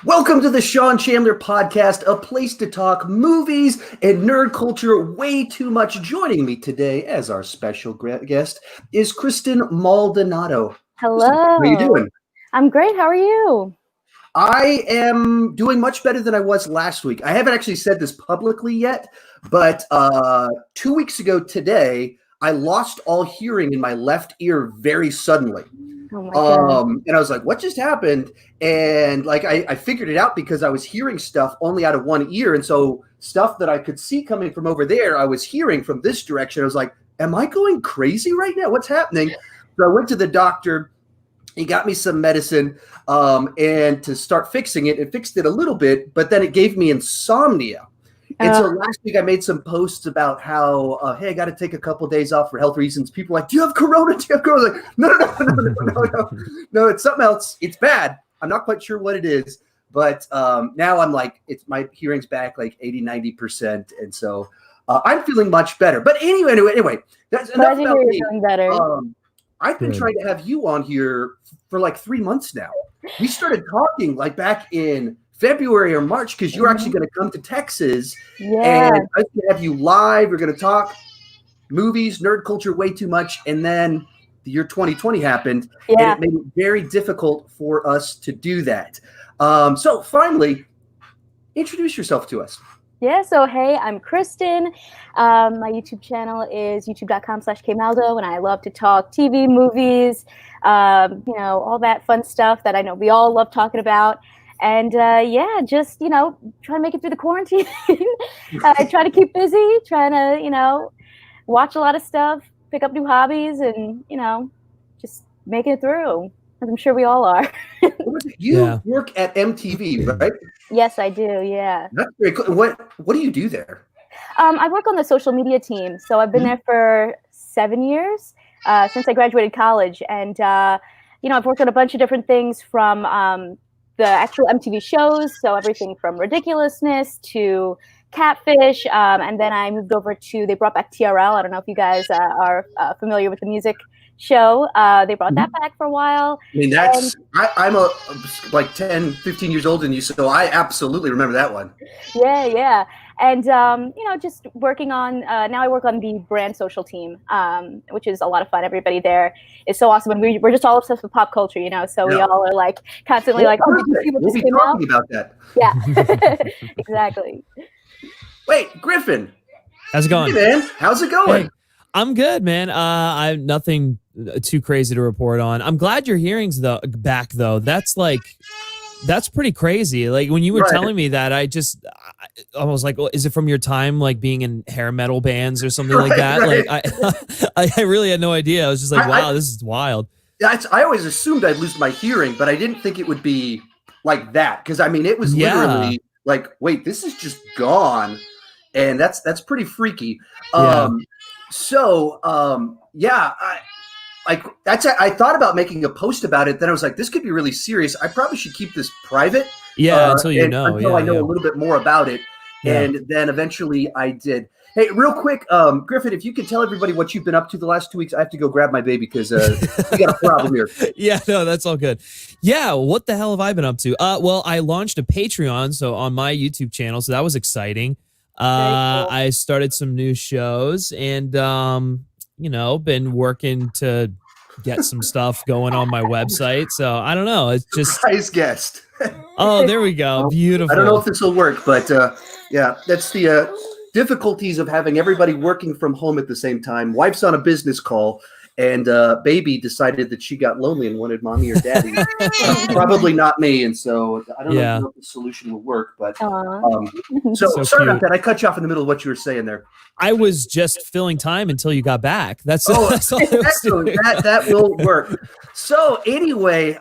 Welcome to the Sean Chandler Podcast, a place to talk movies and nerd culture way too much. Joining me today as our special guest is Kristen Maldonado. Hello. Kristen, how are you doing? I'm great. How are you? I am doing much better than I was last week. I haven't actually said this publicly yet, but 2 weeks ago today, I lost all hearing in my left ear very suddenly. Oh my God. And I was like, what just happened? And like, I figured it out because I was hearing stuff only out of one ear. And so stuff that I could see coming from over there, I was hearing from this direction. I was like, am I going crazy right now? What's happening? So I went to the doctor. He got me some medicine and to start fixing it. It fixed it a little bit, but then it gave me insomnia. And so last week I made some posts about how, hey, I got to take a couple days off for health reasons. People are like, do you have corona? Do you have corona? I was like, no, it's something else. It's bad. I'm not quite sure what it is. But now I'm like, my hearing's back like 80-90%. And so I'm feeling much better. But anyway, that's enough about me. Feeling better. I've been trying to have you on here for like 3 months now. We started talking like back in February or March because you're actually going to come to Texas. Yeah. And I'm going to have you live. We're going to talk movies, nerd culture way too much. And then the year 2020 happened. Yeah. And it made it very difficult for us to do that. So finally, introduce yourself to us. Yeah, so hey, I'm Kristen. My YouTube channel is youtube.com/kmaldo, and I love to talk TV, movies, all that fun stuff that I know we all love talking about. And just, trying to make it through the quarantine. I try to keep busy, trying to, watch a lot of stuff, pick up new hobbies, and, just make it through. As I'm sure we all are. You work at MTV, right? Yes, I do. Yeah. That's very cool. What do you do there? I work on the social media team. So I've been there for 7 years since I graduated college. And, I've worked on a bunch of different things from the actual MTV shows. So everything from Ridiculousness to Catfish. And then I moved over they brought back TRL. I don't know if you guys are familiar with the music show. They brought that back for a while. I mean, I'm like 10, 15 years older than you, so I absolutely remember that one. Yeah. And, just working on, now I work on the brand social team, which is a lot of fun. Everybody there is so awesome. And we're just all obsessed with pop culture, so we all are like constantly did you see what we'll this be came talking out? About that. Yeah, exactly. Wait, Griffin. How's it going? Hey, man. How's it going? Hey, I'm good, man. I have nothing too crazy to report on. I'm glad your hearing's back though. That's pretty crazy. Like when you were telling me that, I was like, well, is it from your time like being in hair metal bands or something like that? Right. Like I really had no idea. I was just like, wow, this is wild. I always assumed I'd lose my hearing, but I didn't think it would be like that. Because I mean, it was literally like, wait, this is just gone, and that's pretty freaky. I thought about making a post about it. Then I was like, this could be really serious. I probably should keep this private. Yeah, until I know a little bit more about it. Yeah. And then eventually I did. Hey, real quick, Griffin, if you could tell everybody what you've been up to the last 2 weeks, I have to go grab my baby because we got a problem here. Yeah, no, that's all good. Yeah, what the hell have I been up to? Well, I launched a Patreon, so on my YouTube channel, so that was exciting. Cool. I started some new shows and, been working to get some stuff going on my website. So I don't know. It's just surprise guest. Oh, there we go. Beautiful. I don't know if this will work, but that's the difficulties of having everybody working from home at the same time. Wife's on a business call, and baby decided that she got lonely and wanted mommy or daddy. Probably not me, and so I don't know if the solution will work. But so sorry about that. I cut you off in the middle of what you were saying there. I was just filling time until you got back. That's all excellent. That will work. So anyway,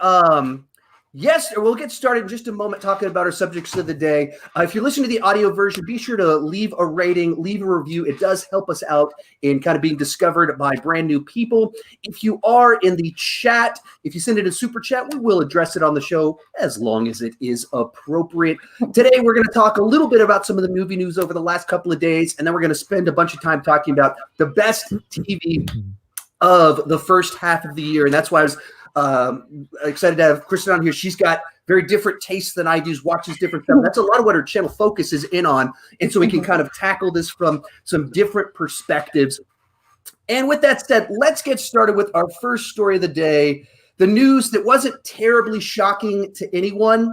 yes, we'll get started in just a moment talking about our subjects of the day. If you're listening to the audio version, be sure to leave a rating, leave a review. It does help us out in kind of being discovered by brand new people. If you are in the chat, if you send it a super chat, we will address it on the show as long as it is appropriate. Today, we're going to talk a little bit about some of the movie news over the last couple of days, and then we're going to spend a bunch of time talking about the best TV of the first half of the year. And that's why I was excited to have Kristen on here. She's got very different tastes than I do, watches different stuff. That's a lot of what our channel focuses in on. And so we can kind of tackle this from some different perspectives. And with that said, let's get started with our first story of the day. The news that wasn't terribly shocking to anyone,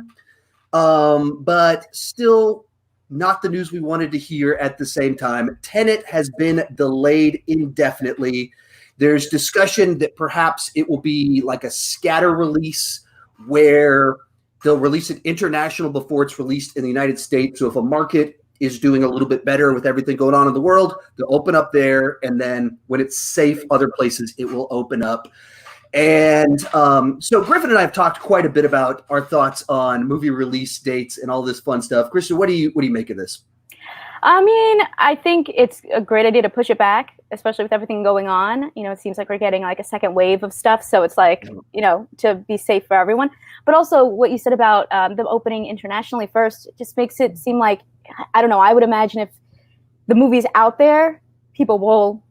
but still not the news we wanted to hear at the same time. Tenet has been delayed indefinitely. There's discussion that perhaps it will be like a scatter release where they'll release it international before it's released in the United States. So if a market is doing a little bit better with everything going on in the world, they'll open up there. And then when it's safe other places, it will open up. And so Griffin and I have talked quite a bit about our thoughts on movie release dates and all this fun stuff. Kristen, what do you make of this? I mean, I think it's a great idea to push it back, especially with everything going on. You know, it seems like we're getting like a second wave of stuff. So it's like, you know, to be safe for everyone. But also what you said about them opening internationally first just makes it seem like, I don't know, I would imagine if the movie's out there, people will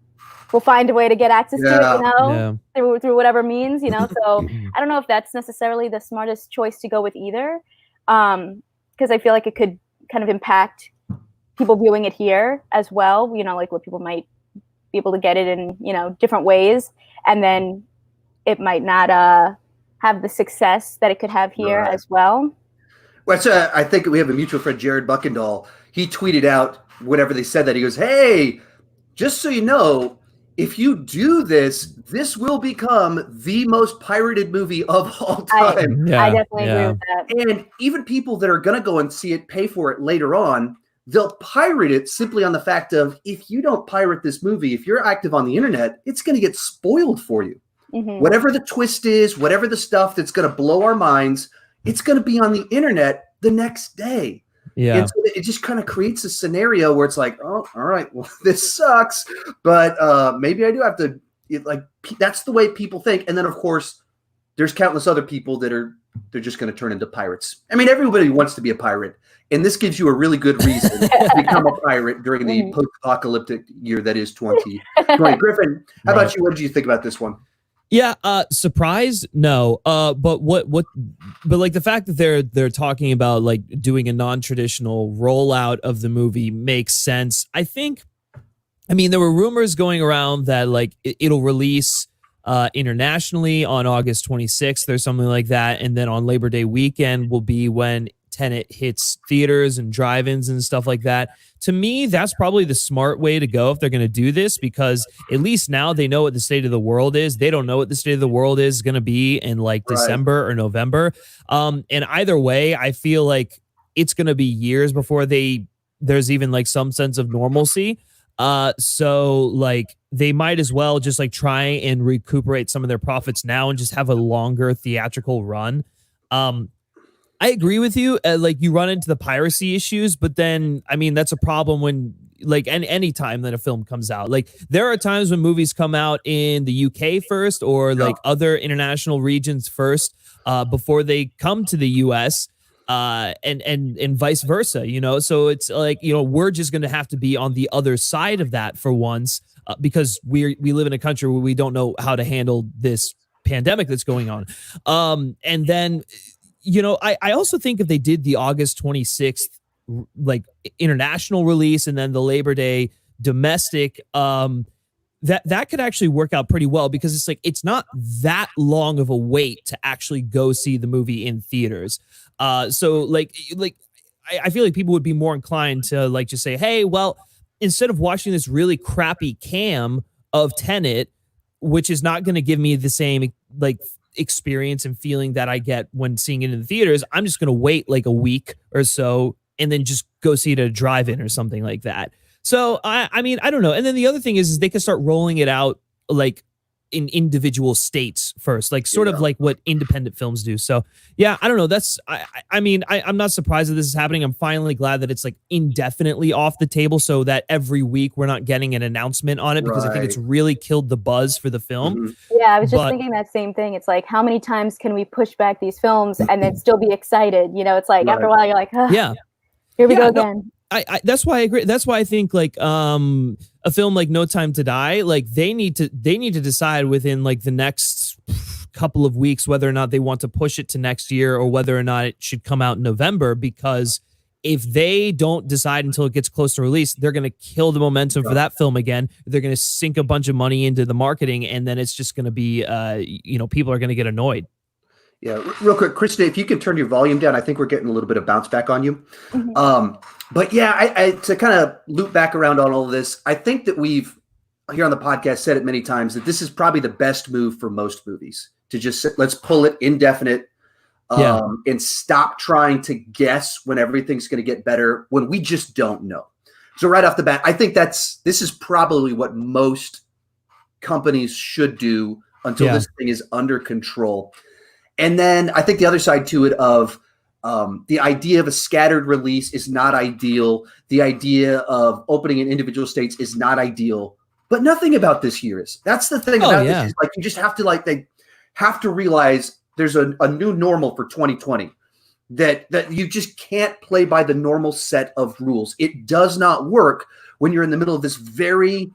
find a way to get access to it, you know, through whatever means, you know. So I don't know if that's necessarily the smartest choice to go with either, because I feel like it could kind of impact people viewing it here as well, you know, like what people might be able to get it in, you know, different ways, and then it might not have the success that it could have here as well. Well, so I think we have a mutual friend, Jared Buckendahl. He tweeted out whenever they said that, he goes, "Hey, just so you know, if you do this, this will become the most pirated movie of all time." I definitely agree with that. And even people that are going to go and see it, pay for it later on, they'll pirate it simply on the fact of, if you don't pirate this movie, if you're active on the internet, it's going to get spoiled for you. Whatever the twist is, whatever the stuff that's going to blow our minds, it's going to be on the internet the next day. And so it just kind of creates a scenario where it's like, oh, all right, well, this sucks, but maybe I do have to, that's the way people think. And then, of course, there's countless other people that they're just going to turn into pirates. I mean, everybody wants to be a pirate, and this gives you a really good reason to become a pirate during the post-apocalyptic year that is 2020. Griffin, how about you? What did you think about this one? Yeah, surprised? No. But like the fact that they're talking about like doing a non-traditional rollout of the movie makes sense. I mean, there were rumors going around that like it'll release internationally on August 26th or something like that, and then on Labor Day weekend will be when Tenet hits theaters and drive-ins and stuff like that. To me, that's probably the smart way to go if they're going to do this, because at least now they know what the state of the world is. They don't know what the state of the world is going to be in like December or November. And either way, I feel like it's going to be years before there's even like some sense of normalcy. So like they might as well just like try and recuperate some of their profits now and just have a longer theatrical run. I agree with you. Like you run into the piracy issues, but then, I mean, that's a problem when like any time that a film comes out. Like there are times when movies come out in the UK first or like other international regions first before they come to the US and vice versa, you know? So it's like, you know, we're just going to have to be on the other side of that for once because we live in a country where we don't know how to handle this pandemic that's going on. And then, you know, I also think if they did the August 26th, like international release and then the Labor Day domestic, that could actually work out pretty well because it's like, it's not that long of a wait to actually go see the movie in theaters. So like I feel like people would be more inclined to like just say, hey, well, instead of watching this really crappy cam of Tenet, which is not going to give me the same like experience and feeling that I get when seeing it in the theaters, I'm just going to wait like a week or so and then just go see it at a drive-in or something like that. So I mean, I don't know. And then the other thing is they could start rolling it out like in individual states first, like sort of like what independent films do. So yeah, I don't know. That's, I mean, I'm not surprised that this is happening. I'm finally glad that it's like indefinitely off the table so that every week we're not getting an announcement on it because I think it's really killed the buzz for the film. Yeah, I was just thinking that same thing. It's like, how many times can we push back these films and then still be excited? You know, it's like after a while you're like, here we go again. I that's why I agree. That's why I think like a film like No Time to Die, like they need to decide within like the next couple of weeks whether or not they want to push it to next year or whether or not it should come out in November, because if they don't decide until it gets close to release, they're going to kill the momentum for that film again. They're going to sink a bunch of money into the marketing, and then it's just going to be, people are going to get annoyed. Yeah, real quick, Kristen, if you can turn your volume down, I think we're getting a little bit of bounce back on you. But yeah, I to kind of loop back around on all of this, I think that we've, here on the podcast, said it many times, that this is probably the best move for most movies, to just let's pull it indefinite. And stop trying to guess when everything's going to get better when we just don't know. So right off the bat, I think this is probably what most companies should do until this thing is under control. And then I think the other side to it of the idea of a scattered release is not ideal. The idea of opening in individual states is not ideal. But nothing about this year is. That's the thing about this is, like, you just have to, they have to realize there's a new normal for 2020 that you just can't play by the normal set of rules. It does not work when you're in the middle of this very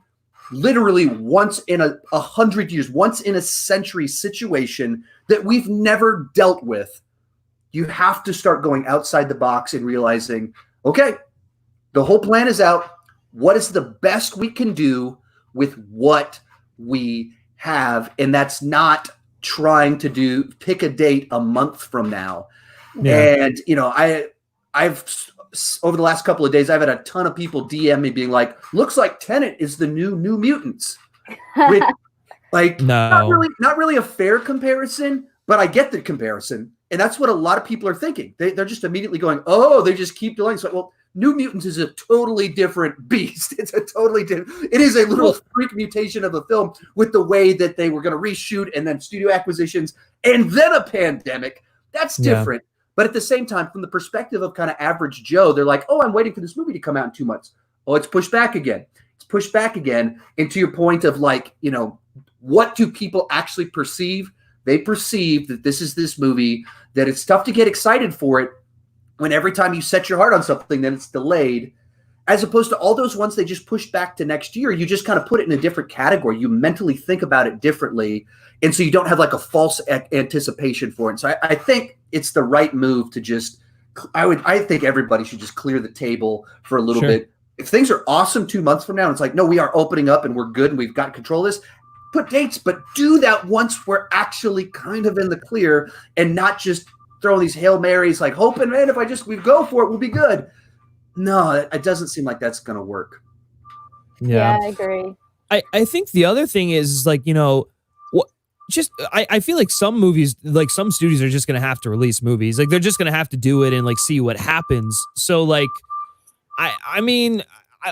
literally once in 100 years, once in a century situation that we've never dealt with. You have to start going outside the box and realizing, okay, the whole plan is out. What is the best we can do with what we have? And that's not trying to pick a date a month from now. And I've over the last couple of days, I've had a ton of people DM me being like, looks like Tenet is the new Mutants. Which, not really a fair comparison, but I get the comparison. And that's what a lot of people are thinking. They're just immediately going, oh, they just keep delaying. So, well, New Mutants is a totally different beast. It is a little freak mutation of a film with the way that they were going to reshoot and then studio acquisitions and then a pandemic. That's different. But at the same time, from the perspective of kind of average Joe, they're like, oh, I'm waiting for this movie to come out in 2 months. Oh, it's pushed back again. It's pushed back again. And to your point of what do people actually perceive? They perceive that this is this movie, that it's tough to get excited for it, when every time you set your heart on something, then it's delayed, as opposed to all those ones they just pushed back to next year. You just kind of put it in a different category. You mentally think about it differently. And so you don't have like a false anticipation for it. So I think it's the right move to just, I think everybody should just clear the table for a little bit. If things are awesome 2 months from now, and it's like, no, we are opening up and we're good and we've got control of this, put dates, but do that once we're actually kind of in the clear and not just throwing these Hail Marys, like hoping, man, if we go for it, we'll be good. No, it doesn't seem like that's going to work. Yeah, I agree. I think the other thing is I feel like some movies, like some studios are just going to have to release movies. Like they're just going to have to do it and see what happens. So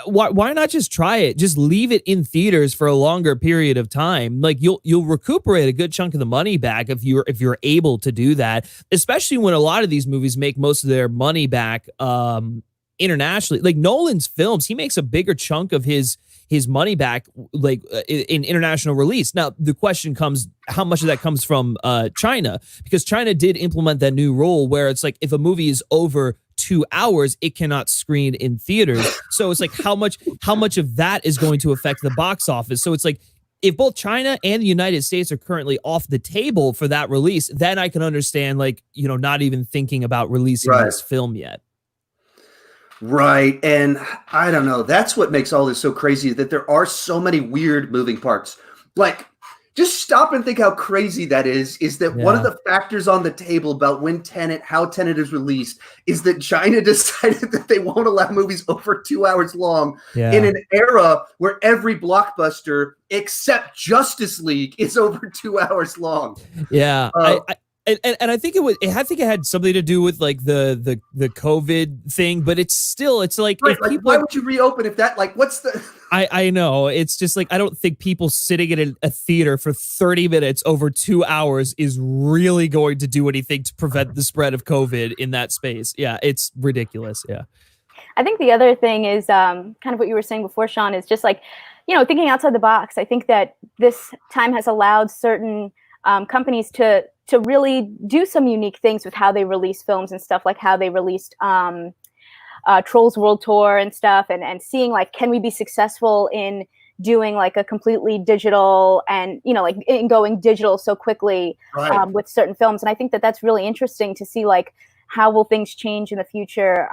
why not just try it? Just leave it in theaters for a longer period of time. Like you'll recuperate a good chunk of the money back if you're able to do that, especially when a lot of these movies make most of their money back internationally. Like Nolan's films, he makes a bigger chunk of his money back in international release. Now the question comes, how much of that comes from China? Because China did implement that new rule where it's like if a movie is over 2 hours, it cannot screen in theaters. So it's like how much of that is going to affect the box office. So it's like if both China and the United States are currently off the table for that release, then I can understand not even thinking about releasing this film yet. Right. And I don't know. That's what makes all this so crazy, that there are so many weird moving parts. Like, just stop and think how crazy that is that one of the factors on the table about how Tenet is released is that China decided that they won't allow movies over 2 hours long in an era where every blockbuster except Justice League is over 2 hours long. Yeah. And I think it had something to do with the COVID thing, but it's like, right, why would you reopen if that, what's the I know, it's just I don't think people sitting in a theater for 30 minutes over 2 hours is really going to do anything to prevent the spread of COVID in that space. Yeah, it's ridiculous. Yeah. I think the other thing is kind of what you were saying before, Sean, is just thinking outside the box. I think that this time has allowed certain companies to really do some unique things with how they release films and stuff, like how they released Trolls World Tour and stuff, and seeing can we be successful in doing like a completely digital and, you know, like going digital so quickly with certain films. And I think that that's really interesting to see, like, how will things change in the future?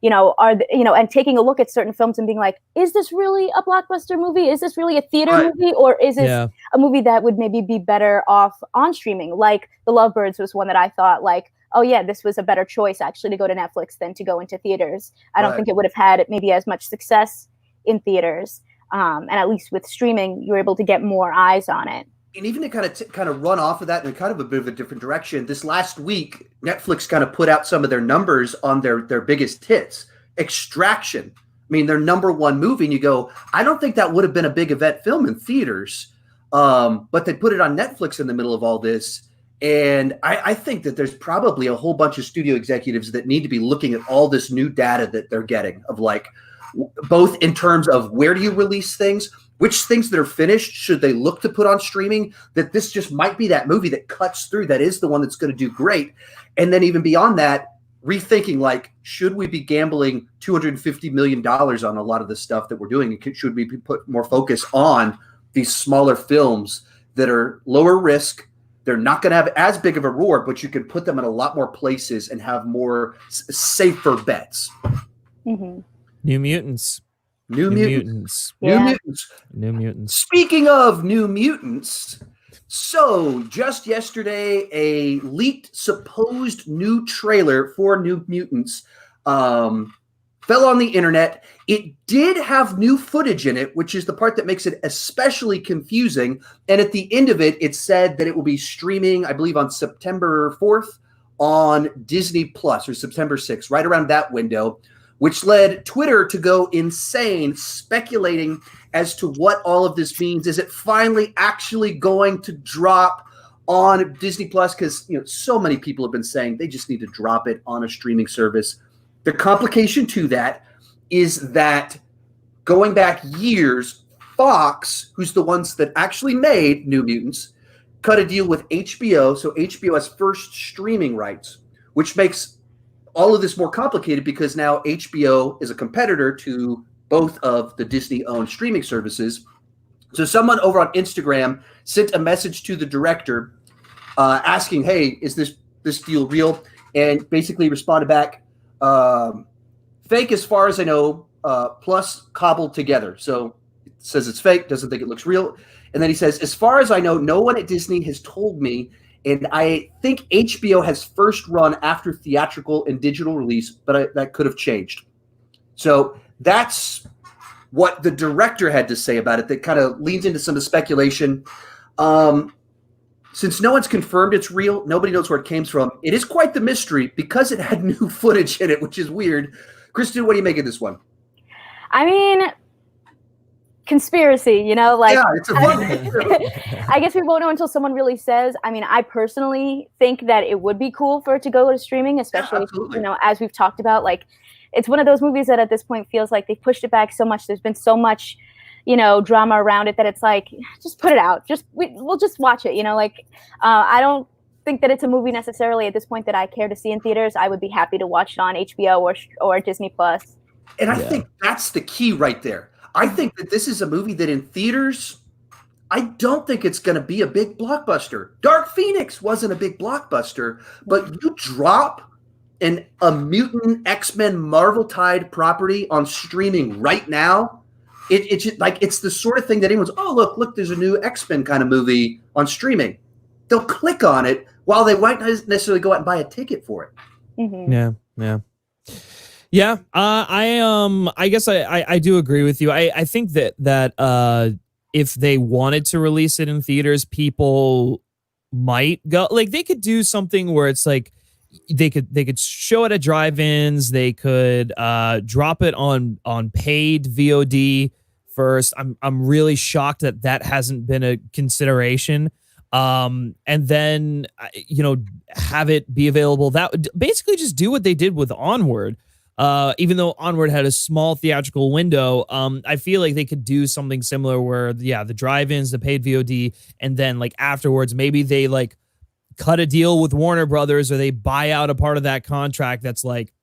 You know, and taking a look at certain films and being like, is this really a blockbuster movie? Is this really a theater movie? Or is this a movie that would maybe be better off on streaming? Like The Lovebirds was one that I thought, like, oh yeah, this was a better choice actually to go to Netflix than to go into theaters. I don't think it would have had maybe as much success in theaters. And at least with streaming, you're able to get more eyes on it. And even to kind of run off of that in kind of a bit of a different direction, this last week, Netflix kind of put out some of their numbers on their biggest hits. Extraction. I mean, their number one movie, and you go, I don't think that would have been a big event film in theaters, but they put it on Netflix in the middle of all this. And I think that there's probably a whole bunch of studio executives that need to be looking at all this new data that they're getting of, like, both in terms of where do you release things, which things that are finished should they look to put on streaming, that this just might be that movie that cuts through, that is the one that's going to do great. And then even beyond that, rethinking, like, should we be gambling $250 million on a lot of the stuff that we're doing? Should we put more focus on these smaller films that are lower risk? They're not going to have as big of a roar, but you can put them in a lot more places and have more safer bets. Mm-hmm. New Mutants. New Mutants. New Mutants. Speaking of New Mutants, so just yesterday, a leaked supposed new trailer for New Mutants fell on the internet. It did have new footage in it, which is the part that makes it especially confusing. And at the end of it, it said that it will be streaming, I believe, on September 4th on Disney Plus, or September 6th, right around that window, which led Twitter to go insane, speculating as to what all of this means. Is it finally actually going to drop on Disney Plus? Because, you know, so many people have been saying they just need to drop it on a streaming service. The complication to that is that going back years, Fox, who's the ones that actually made New Mutants, cut a deal with HBO. So HBO has first streaming rights, which makes all of this more complicated because now HBO is a competitor to both of the Disney-owned streaming services. So someone over on Instagram sent a message to the director asking, hey, is this deal real? And basically responded back, fake as far as I know, plus cobbled together. So it says it's fake, doesn't think it looks real. And then he says, as far as I know, no one at Disney has told me. And I think HBO has first run after theatrical and digital release, but that could have changed. So that's what the director had to say about it. That kind of leans into some of the speculation. Since no one's confirmed it's real, nobody knows where it came from. It is quite the mystery because it had new footage in it, which is weird. Kristen, what do you make of this one? I mean, conspiracy, you know, like, yeah, it's a fun I guess we won't know until someone really says. I mean, I personally think that it would be cool for it to go to streaming, especially, you know, as we've talked about, like, it's one of those movies that at this point feels like they've pushed it back so much. There's been so much, you know, drama around it that it's like, just put it out. We'll just watch it, you know, like, I don't think that it's a movie necessarily at this point that I care to see in theaters. I would be happy to watch it on HBO or Disney Plus. And I think that's the key right there. I think that this is a movie that in theaters, I don't think it's going to be a big blockbuster. Dark Phoenix wasn't a big blockbuster, but you drop a mutant X-Men Marvel tied property on streaming right now. It's like, it's the sort of thing that anyone's, oh, look, there's a new X-Men kind of movie on streaming. They'll click on it while they might not necessarily go out and buy a ticket for it. Mm-hmm. Yeah. I guess I do agree with you. I think that if they wanted to release it in theaters, people might go, like, they could do something where it's like they could show it at drive-ins, they could drop it on paid VOD first. I'm really shocked that hasn't been a consideration. And then, you know, have it be available. That basically just do what they did with Onward. Even though Onward had a small theatrical window, I feel like they could do something similar where, the drive-ins, the paid VOD, and then, like, afterwards, maybe they, like, cut a deal with Warner Brothers, or they buy out a part of that contract that's like,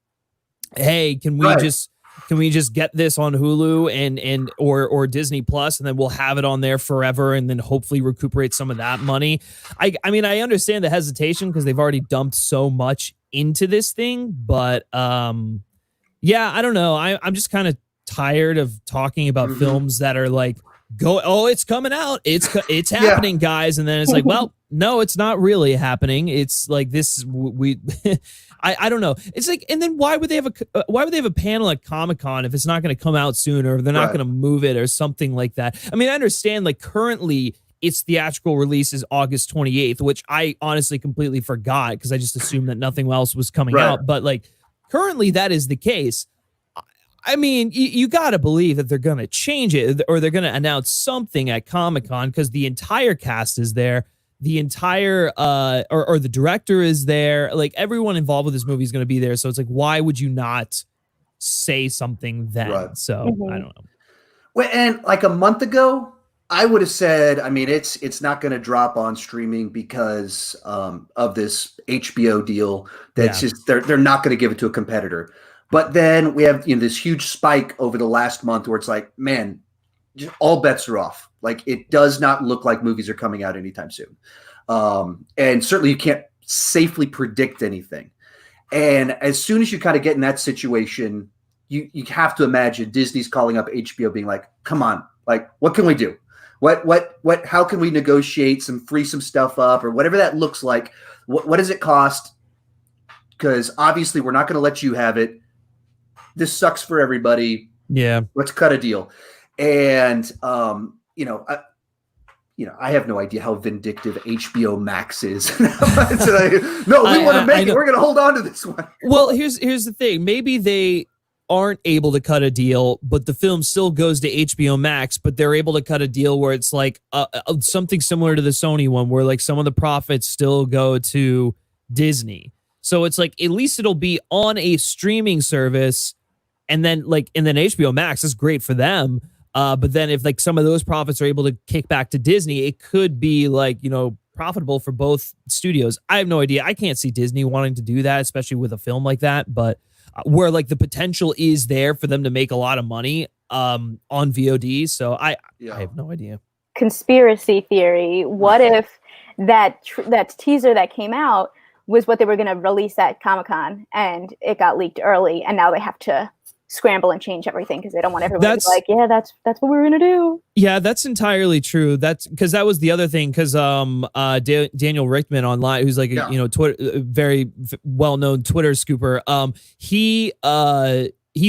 hey, can we just can we just get this on Hulu and or Disney Plus, and then we'll have it on there forever, and then hopefully recuperate some of that money. I mean, I understand the hesitation because they've already dumped so much into this thing, but yeah, I don't know. I'm just kind of tired of talking about films that are like, it's coming out, it's happening, guys, and then it's like, well, no, it's not really happening. It's like this. I don't know. It's like, and then why would they have a panel at Comic-Con if it's not going to come out soon, or they're not going to move it or something like that? I mean, I understand, like, currently its theatrical release is August 28th, which I honestly completely forgot because I just assumed that nothing else was coming out. But like, currently that is the case. I mean, you got to believe that they're going to change it, or they're going to announce something at Comic-Con, because the entire cast is there. The entire or the director is there. Like, everyone involved with this movie is going to be there. So it's like, why would you not say something then? So I don't know. Well, and like a month ago, I would have said, I mean, it's not going to drop on streaming because of this HBO deal. That's just they're not going to give it to a competitor. But then we have this huge spike over the last month where it's like, man, just all bets are off. Like, it does not look like movies are coming out anytime soon. And certainly you can't safely predict anything. And as soon as you kind of get in that situation, you have to imagine Disney's calling up HBO being like, come on, like, what can we do? How can we negotiate free some stuff up, or whatever that looks like? What does it cost? Because obviously we're not going to let you have it. This sucks for everybody. Yeah. Let's cut a deal. And, I have no idea how vindictive HBO Max is. We want to make it. We're going to hold on to this one. Well, here's the thing. Maybe they aren't able to cut a deal, but the film still goes to HBO Max, but they're able to cut a deal where it's like something similar to the Sony one, where like some of the profits still go to Disney. So it's like, at least it'll be on a streaming service, and then HBO Max is great for them. But then if like some of those profits are able to kick back to Disney, it could be like, profitable for both studios. I have no idea. I can't see Disney wanting to do that, especially with a film like that, but where like the potential is there for them to make a lot of money on VOD. So I have no idea. Conspiracy theory. What if that teaser that came out was what they were going to release at Comic-Con, and it got leaked early, and now they have to scramble and change everything because they don't want everyone to be like, yeah, that's what we're gonna do. Yeah, that's entirely true. That's because that was the other thing. Because Daniel Richtman online, who's like Twitter, very well-known Twitter scooper, he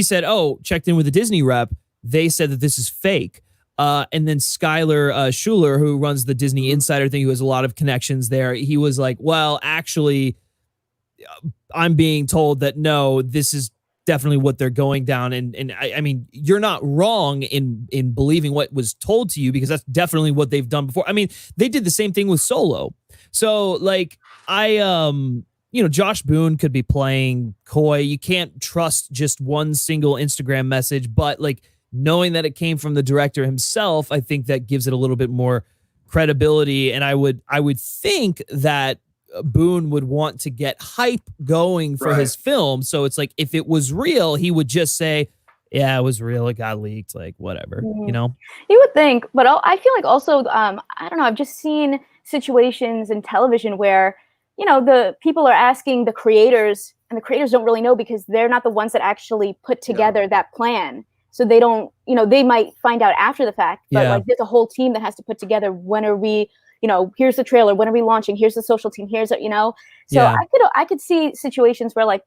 said, checked in with the Disney rep. They said that this is fake. And then Skylar Schuler, who runs the Disney Insider thing, who has a lot of connections there, he was like, well, actually, I'm being told that no, this is definitely what they're going down. And I mean, you're not wrong in believing what was told to you, because that's definitely what they've done before. I mean, they did the same thing with Solo. So like Josh Boone could be playing coy. You can't trust just one single Instagram message, but like knowing that it came from the director himself, I think that gives it a little bit more credibility. And I would think that Boone would want to get hype going for his film. So it's like, if it was real, he would just say, yeah, it was real, it got leaked, like whatever. You would think. But I feel like also I don't know, I've just seen situations in television where the people are asking the creators, and the creators don't really know because they're not the ones that actually put together that plan. So they don't, they might find out after the fact, but like there's a whole team that has to put together, when are we, here's the trailer, when are we launching, here's the social team, here's so I could see situations where like,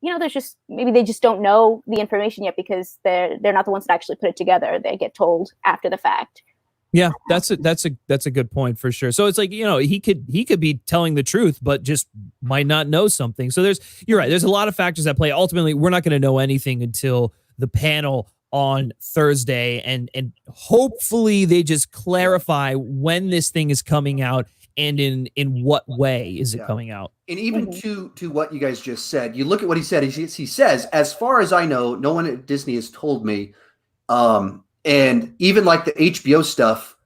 there's just, maybe they just don't know the information yet because they're not the ones that actually put it together. They get told after the fact. Yeah, that's a good point for sure. So it's like, he could be telling the truth, but just might not know something. So you're right. There's a lot of factors at play. Ultimately, we're not going to know anything until the panel on Thursday, and hopefully they just clarify when this thing is coming out and in what way is it coming out. And even to what you guys just said, you look at what he said. He says, as far as I know, no one at Disney has told me. And even like the HBO stuff,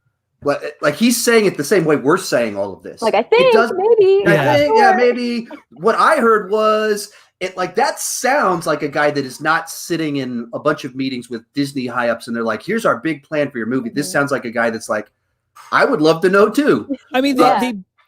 like he's saying it the same way we're saying all of this. Like, I think maybe. Maybe. What I heard was, it like that sounds like a guy that is not sitting in a bunch of meetings with Disney high ups and they're like, here's our big plan for your movie. This sounds like a guy that's like, I would love to know too. I mean,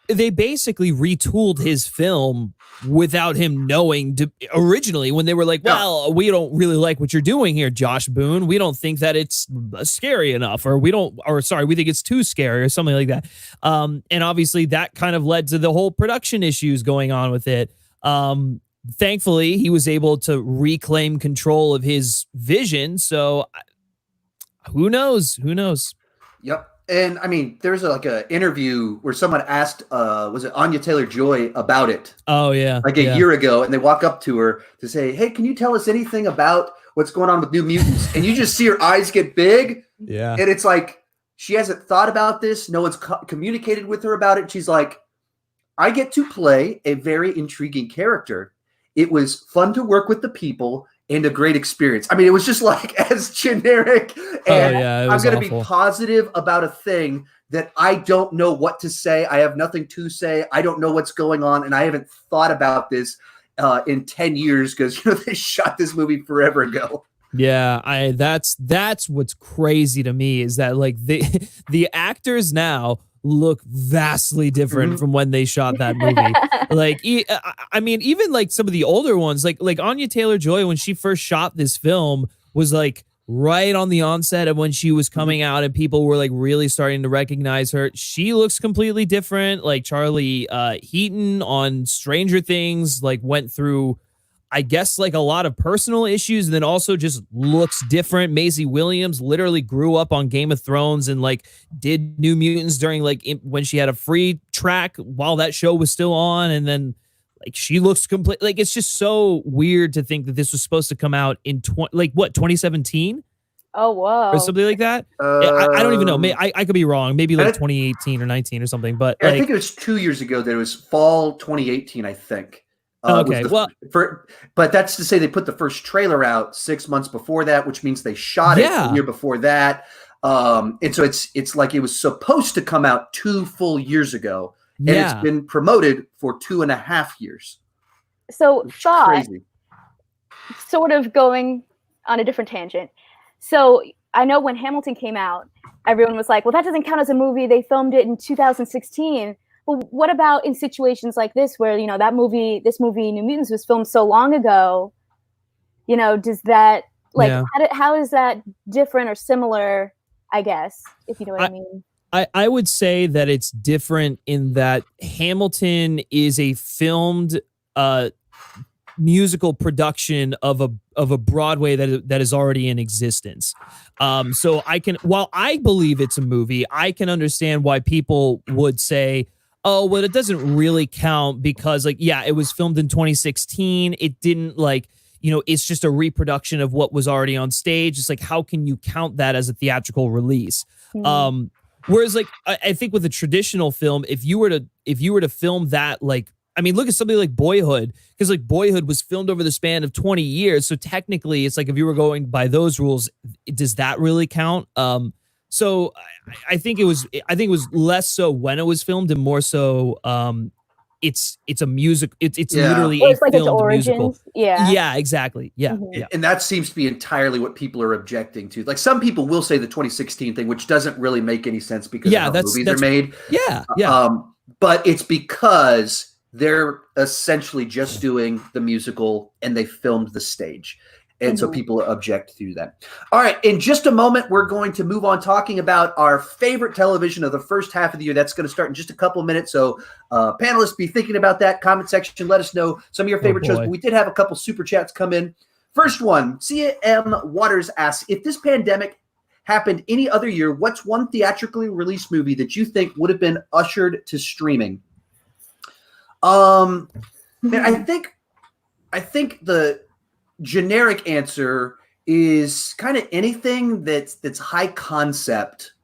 they basically retooled his film without him knowing originally when they were like, well, we don't really like what you're doing here, Josh Boone. We don't think that it's scary enough, or we think it's too scary or something like that. And obviously that kind of led to the whole production issues going on with it. Thankfully, he was able to reclaim control of his vision. So who knows? Yep. And I mean, there's like a interview where someone asked, was it Anya Taylor-Joy about it? Oh yeah. Like a year ago. And they walk up to her to say, hey, can you tell us anything about what's going on with New Mutants? And you just see her eyes get big. Yeah. And it's like, she hasn't thought about this. No one's communicated with her about it. She's like, I get to play a very intriguing character. It was fun to work with the people and a great experience. I mean, it was just like as generic. And I'm going to be positive about a thing that I don't know what to say. I have nothing to say. I don't know what's going on. And I haven't thought about this in 10 years because, they shot this movie forever ago. Yeah, that's what's crazy to me is that like the actors now look vastly different from when they shot that movie. Like, I mean, even like some of the older ones, like Anya Taylor-Joy, when she first shot this film, was like right on the onset of when she was coming out and people were like really starting to recognize her. She looks completely different. Like Charlie Heaton on Stranger Things, like went through, I guess, like a lot of personal issues and then also just looks different. Maisie Williams literally grew up on Game of Thrones and like did New Mutants during like when she had a free track while that show was still on. And then like she looks complete. Like it's just so weird to think that this was supposed to come out in 2017? Oh, whoa. Or something like that. I don't even know. I could be wrong. Maybe like 2018 or 19 or something. But I think it was 2 years ago that it was fall 2018, I think. Okay, but that's to say they put the first trailer out 6 months before that, which means they shot it the year before that. And so it's like it was supposed to come out 2 full years ago, and it's been promoted for 2.5 years. So sort of going on a different tangent. So I know when Hamilton came out, everyone was like, well, that doesn't count as a movie. They filmed it in 2016. Well, what about in situations like this where, this movie, New Mutants, was filmed so long ago? Does that, how is that different or similar, I guess, if you know what I mean? I would say that it's different in that Hamilton is a filmed musical production of a Broadway that is already in existence. So while I believe it's a movie, I can understand why people would say, oh, well, it doesn't really count because it was filmed in 2016. It didn't it's just a reproduction of what was already on stage. It's like, how can you count that as a theatrical release? Mm-hmm. Whereas I think with a traditional film, if you were to film that, look at something like Boyhood, because Boyhood was filmed over the span of 20 years. So technically it's like, if you were going by those rules, does that really count? So I think it was less so when it was filmed and more so it's a music. It's literally a filmed musical. Yeah, exactly. Yeah. Mm-hmm. Yeah. And that seems to be entirely what people are objecting to. Like some people will say the 2016 thing, which doesn't really make any sense because of how movies are made. Yeah. But it's because they're essentially just doing the musical and they filmed the stage. And so people object through that. All right. In just a moment, we're going to move on talking about our favorite television of the first half of the year. That's going to start in just a couple of minutes. So panelists, be thinking about that. Comment section. Let us know some of your favorite shows. But we did have a couple super chats come in. First one, CM Waters asks, if this pandemic happened any other year, what's one theatrically released movie that you think would have been ushered to streaming? I think the generic answer is kind of anything that's high concept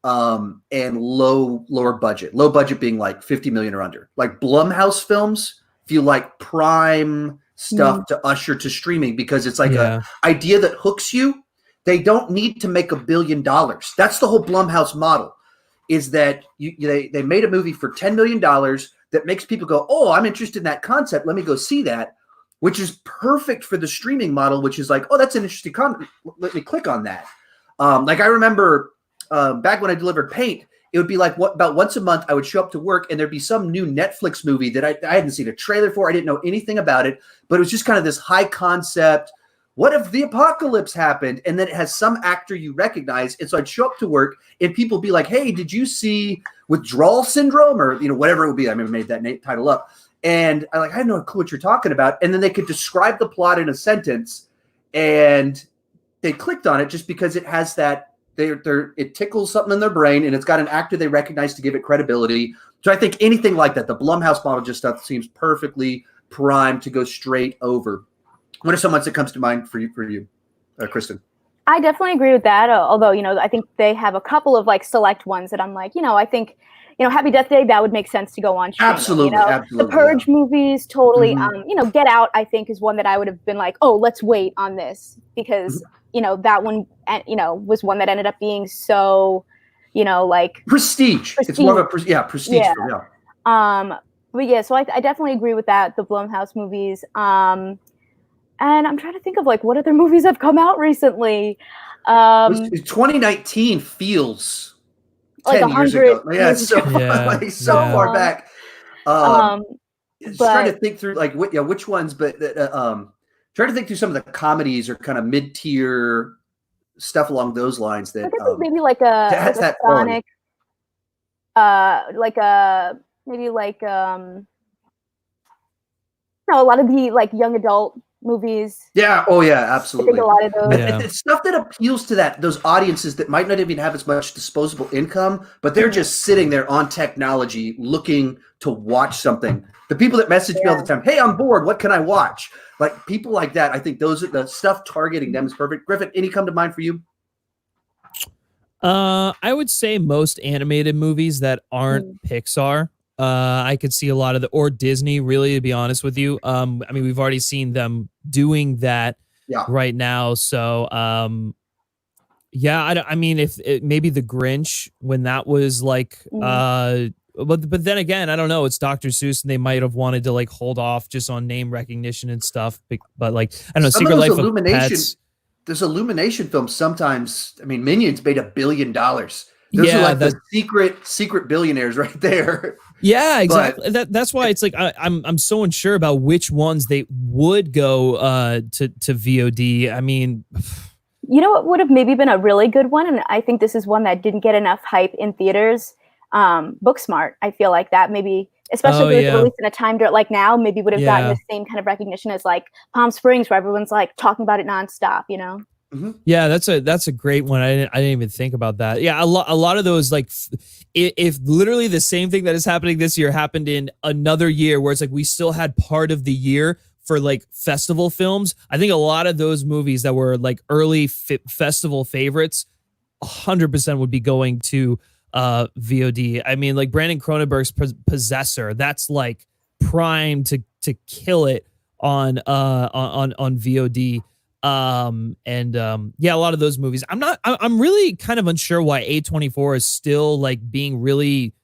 and lower budget. Low budget being like 50 million or under. Like Blumhouse films feel like prime stuff to usher to streaming because it's like an idea that hooks you. They don't need to make $1 billion. That's the whole Blumhouse model, is that they made a movie for $10 million that makes people go, oh, I'm interested in that concept. Let me go see that. which is perfect for the streaming model, which is like, oh, that's an interesting content. Let me click on that. Like I remember back when I delivered paint, it would be like about once a month I would show up to work and there'd be some new Netflix movie that I hadn't seen a trailer for. I didn't know anything about it, but it was just kind of this high concept. What if the apocalypse happened? And then it has some actor you recognize. And so I'd show up to work and people be like, hey, did you see Withdrawal Syndrome? Or, whatever it would be. I made that title up. And I had no clue what you're talking about. And then they could describe the plot in a sentence and they clicked on it just because it has that, it tickles something in their brain and it's got an actor they recognize to give it credibility. So I think anything like that, the Blumhouse model just stuff seems perfectly primed to go straight over. What are some ones that comes to mind for you, Kristen? I definitely agree with that. Although, I think they have a couple of select ones that I'm like, I think, Happy Death Day, that would make sense to go on streaming. Absolutely, absolutely. The Purge movies, totally. Get Out, I think, is one that I would have been like, oh, let's wait on this because, that one, was one that ended up being so, prestige. It's more of a prestige. Yeah. But yeah, so I definitely agree with that. The Blumhouse movies. And I'm trying to think of what other movies have come out recently. 2019 feels 10 years ago. Yeah, so far back. Just trying to think through which ones, but trying to think through some of the comedies or kind of mid-tier stuff along those lines that maybe has that Sonic, a lot of the young adult movies. Yeah. Oh yeah, absolutely. I think a lot of those. Yeah. It's stuff that appeals to those audiences that might not even have as much disposable income, but they're just sitting there on technology looking to watch something. The people that message me all the time, hey, I'm bored. What can I watch? People like that. I think those are the stuff targeting them is perfect. Griffin, any come to mind for you? I would say most animated movies that aren't Pixar. I could see a lot of or Disney, really, to be honest with you. We've already seen them doing that right now. So, if maybe The Grinch, when that was but then again, I don't know. It's Dr. Seuss, and they might have wanted to hold off just on name recognition and stuff. But I don't know. Secret Life of Pets. There's Illumination films sometimes. Minions made $1 billion. Those are the secret billionaires right there. Yeah, exactly. That's why it's I'm so unsure about which ones they would go to VOD. What would have maybe been a really good one, and I think this is one that didn't get enough hype in theaters. Booksmart. I feel like that maybe, especially if it was released in a time now, maybe would have gotten the same kind of recognition as Palm Springs, where everyone's talking about it nonstop. Mm-hmm. Yeah, that's a great one. I didn't even think about that. Yeah, a lot of those if literally the same thing that is happening this year happened in another year, where it's we still had part of the year for festival films. I think a lot of those movies that were early festival favorites, 100% would be going to VOD. Brandon Cronenberg's Possessor. That's primed to kill it on VOD. A lot of those movies. I'm really kind of unsure why A24 is still being really,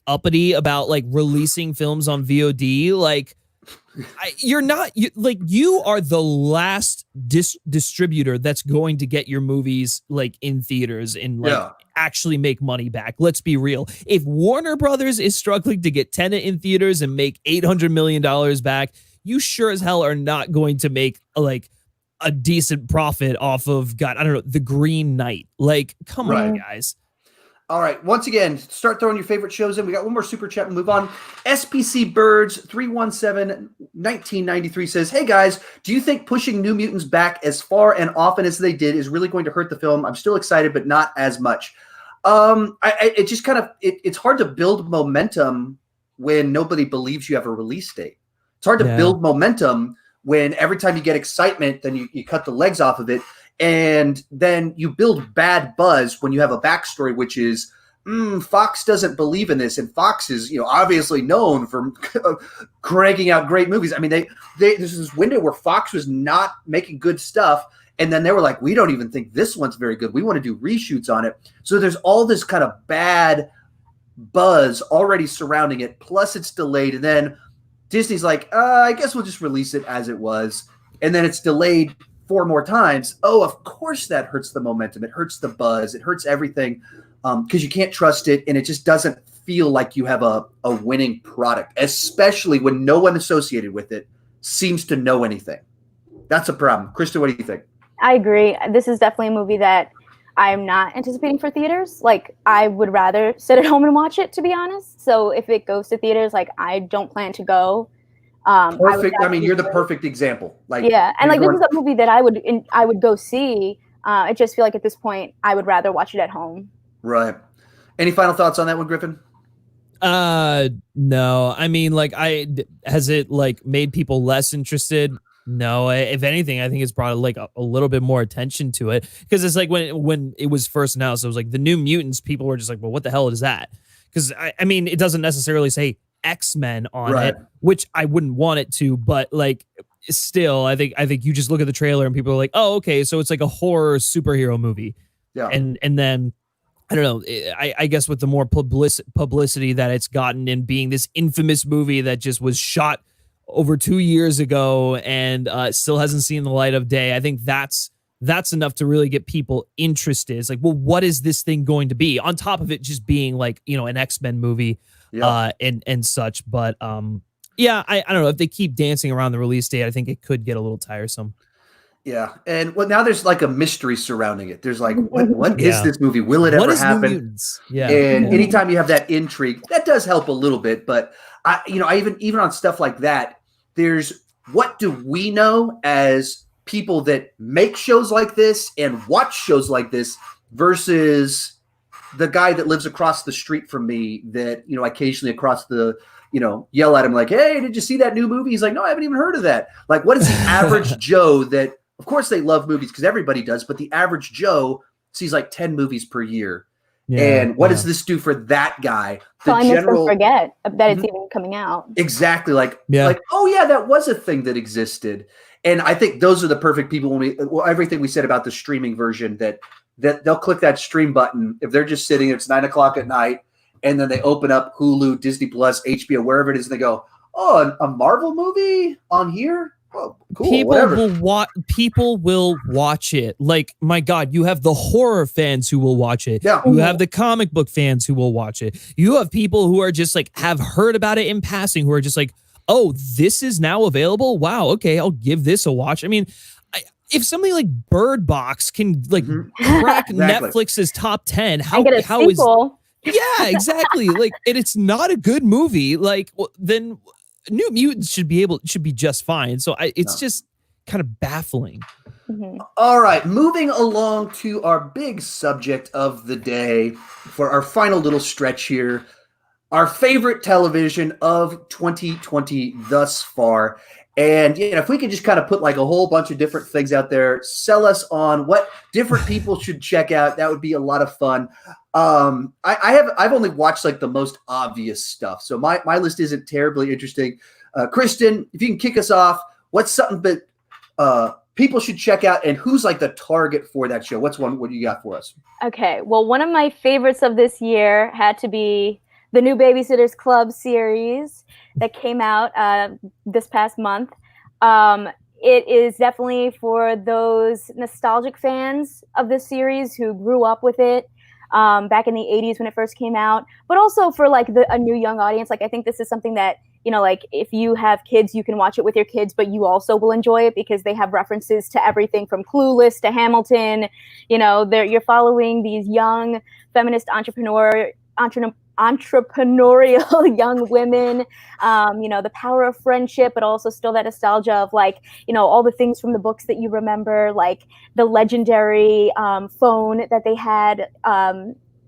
uppity about releasing films on VOD. You are the last distributor that's going to get your movies in theaters and actually make money back. Let's be real. If Warner Brothers is struggling to get Tenet in theaters and make $800 million back, you sure as hell are not going to make a decent profit off of The Green Knight. Come on, guys. All right. Once again, start throwing your favorite shows in. We got one more super chat and move on. SPC Birds 317-1993 says, hey guys, do you think pushing New Mutants back as far and often as they did is really going to hurt the film? I'm still excited, but not as much. It just it's hard to build momentum when nobody believes you have a release date. It's hard to build momentum when every time you get excitement, then you cut the legs off of it. And then you build bad buzz when you have a backstory, which is Fox doesn't believe in this. And Fox is, obviously known for cranking out great movies. There's this window where Fox was not making good stuff. And then they were like, we don't even think this one's very good. We want to do reshoots on it. So there's all this kind of bad buzz already surrounding it. Plus it's delayed. And then Disney's like, I guess we'll just release it as it was. And then it's delayed 4 more times. Oh, of course that hurts the momentum. It hurts the buzz. It hurts everything because you can't trust it. And it just doesn't feel like you have a winning product, especially when no one associated with it seems to know anything. That's a problem. Kristen, what do you think? I agree. This is definitely a movie that I'm not anticipating for theaters. Like, I would rather sit at home and watch it, to be honest. So if it goes to theaters, like, I don't plan to go. Perfect. I mean, you're the perfect example. Like, yeah, and like, this is a movie that I would go see. I just feel like at this point, I would rather watch it at home. Right. Any final thoughts on that one, Griffin? No. I mean, like, has it like made people less interested? No, if anything, I think it's brought like a little bit more attention to it, because it's like when it was first announced, it was like the New Mutants. People were just like, well, what the hell is that? Because I mean, it doesn't necessarily say X-Men on it, which I wouldn't want it to, but like still, I think you just look at the trailer and people are like, oh, okay, so it's like a horror superhero movie. Yeah. And then I don't know, I guess with the more publicity that it's gotten in being this infamous movie that just was shot over 2 years ago and still hasn't seen the light of day, I think that's enough to really get people interested. It's like, well, what is this thing going to be? On top of it just being like, you know, an X-Men movie and such. But yeah, I don't know. If they keep dancing around the release date, I think it could get a little tiresome. Yeah. And well, now there's like a mystery surrounding it. There's like, what is this movie? Will it ever happen? Yeah. And anytime you have that intrigue, that does help a little bit. But I even on stuff like that, there's what do we know as people that make shows like this and watch shows like this versus the guy that lives across the street from me that, you know, occasionally across the, you know, yell at him like, hey, did you see that new movie? He's like, no, I haven't even heard of that. Like, what is the average Joe that, of course they love movies because everybody does, but the average Joe sees like 10 movies per year. Yeah, and what does this do for that guy? So I makes them forget that it's even coming out. Exactly. Like, oh yeah, that was a thing that existed. And I think those are the perfect people when everything we said about the streaming version that they'll click that stream button. If they're just sitting, it's 9:00 at night, and then they open up Hulu, Disney Plus, HBO, wherever it is, and they go, oh, a Marvel movie on here? Oh, cool, people will watch it. Like, my God, you have the horror fans who will watch it. Yeah. You have the comic book fans who will watch it. You have people who are just like have heard about it in passing, who are just like, oh, this is now available. Wow. Okay. I'll give this a watch. I mean, if something like Bird Box can like crack Netflix's top 10, how is yeah, exactly. Like, and it's not a good movie. Like, then New Mutants should be just fine. So it's just kind of baffling. Mm-hmm. All right, moving along to our big subject of the day for our final little stretch here. Our favorite television of 2020 thus far. And if we could just kind of put like a whole bunch of different things out there, sell us on what different people should check out, that would be a lot of fun. I've only watched like the most obvious stuff, so my list isn't terribly interesting. Kristen, if you can kick us off, what's something that people should check out, and who's like the target for that show? What do you got for us? Okay, well, one of my favorites of this year had to be the new Babysitters Club series that came out this past month. It is definitely for those nostalgic fans of this series who grew up with it back in the 80s when it first came out, but also for like a new young audience. Like, I think this is something that, you know, like if you have kids, you can watch it with your kids, but you also will enjoy it because they have references to everything from Clueless to Hamilton. You know, you're following these young feminist entrepreneurial young women, you know, the power of friendship, but also still that nostalgia of like, you know, all the things from the books that you remember, like the legendary phone that they had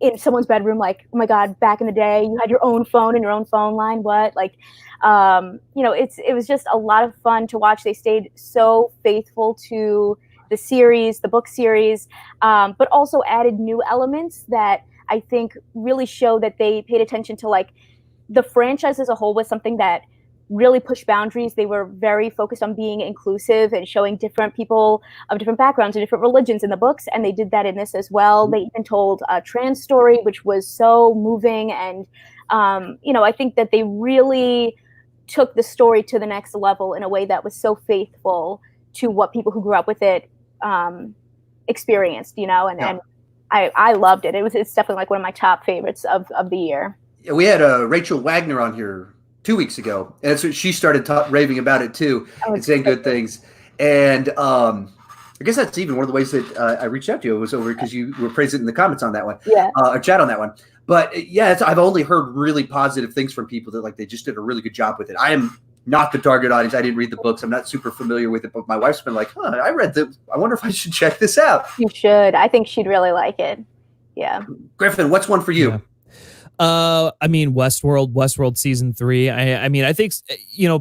in someone's bedroom. Like, oh my God, back in the day, you had your own phone and your own phone line. What? Like, you know, it was just a lot of fun to watch. They stayed so faithful to the series, the book series, but also added new elements that I think really show that they paid attention to like the franchise as a whole was something that really pushed boundaries. They were very focused on being inclusive and showing different people of different backgrounds and different religions in the books. And they did that in this as well. They even told a trans story, which was so moving. And, you know, I think that they really took the story to the next level in a way that was so faithful to what people who grew up with it experienced, and I loved it. It's definitely like one of my top favorites of the year. Yeah, we had Rachel Wagner on here 2 weeks ago, and so she started raving about it too, and saying good things. And I guess that's even one of the ways that I reached out to you. It was over because you were praising in the comments on that one, or chat on that one. But yeah, I've only heard really positive things from people that they just did a really good job with it. I am not the target audience. I didn't read the books. I'm not super familiar with it, but my wife's been like, I read I wonder if I should check this out. You should. I think she'd really like it. Yeah. Griffin, what's one for you? Yeah. I mean, Westworld season 3. I mean, I think,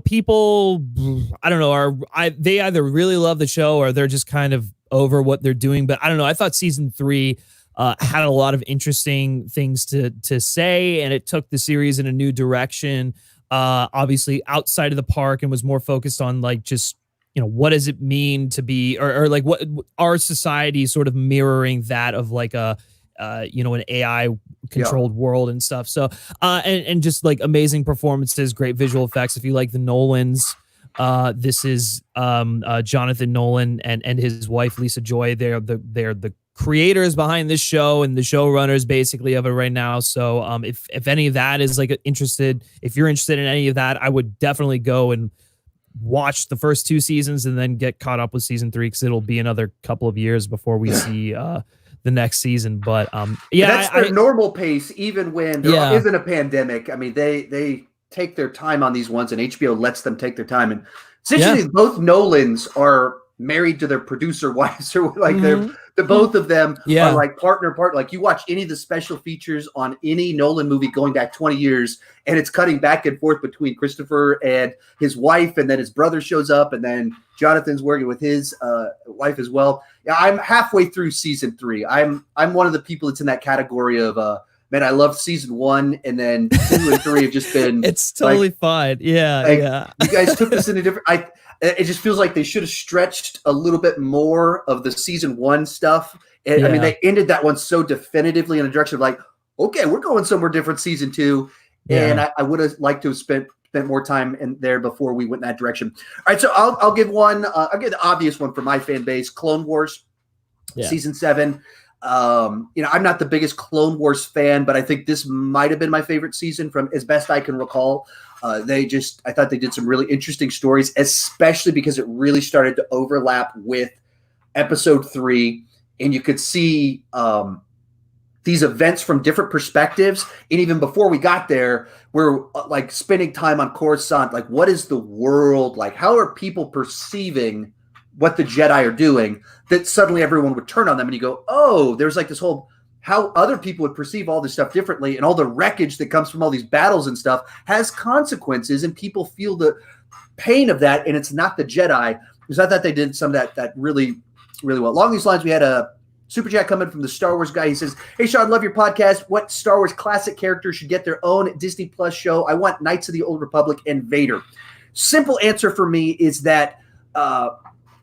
people, I don't know, they either really love the show or they're just kind of over what they're doing. But I don't know. I thought season 3 had a lot of interesting things to say, and it took the series in a new direction. Obviously outside of the park, and was more focused on just, what does it mean to be, or like what our society sort of mirroring that of an AI controlled world and stuff. So, and just amazing performances, great visual effects. If you like the Nolans, this is Jonathan Nolan and his wife, Lisa Joy. They're the creators behind this show and the showrunners basically of it right now. So, if any of that is if you're interested in any of that, I would definitely go and watch the first 2 seasons and then get caught up with season 3, because it'll be another couple of years before we see, the next season. But that's their normal pace, even when there isn't a pandemic. I mean, they take their time on these ones, and HBO lets them take their time. And essentially, both Nolans are married to their producer wives, or the both of them are partner. Like, you watch any of the special features on any Nolan movie going back 20 years, and it's cutting back and forth between Christopher and his wife, and then his brother shows up, and then Jonathan's working with his wife as well. Yeah, I'm halfway through season 3. I'm one of the people that's in that category of man, I loved season 1, and then 2 and 3 have just been. It's totally fine. Yeah. You guys took this in a different. It just feels like they should have stretched a little bit more of the season 1 stuff. And, I mean, they ended that one so definitively in a direction of okay, we're going somewhere different season 2. Yeah. And I would have liked to have spent more time in there before we went in that direction. All right, so I'll give one. I'll give the obvious one for my fan base: Clone Wars, season 7. I'm not the biggest Clone Wars fan, but I think this might have been my favorite season from as best I can recall. I thought they did some really interesting stories, especially because it really started to overlap with episode 3, and you could see these events from different perspectives. And even before we got there, we're spending time on Coruscant. What is the world like? How are people perceiving what the Jedi are doing, that suddenly everyone would turn on them, and you go, oh, there's this whole how other people would perceive all this stuff differently, and all the wreckage that comes from all these battles and stuff has consequences, and people feel the pain of that, and it's not the Jedi. Because I thought they did some of that really, really well. Along these lines, we had a super chat coming from the Star Wars guy. He says, "Hey Sean, love your podcast. What Star Wars classic characters should get their own Disney Plus show? I want Knights of the Old Republic and Vader." Simple answer for me is that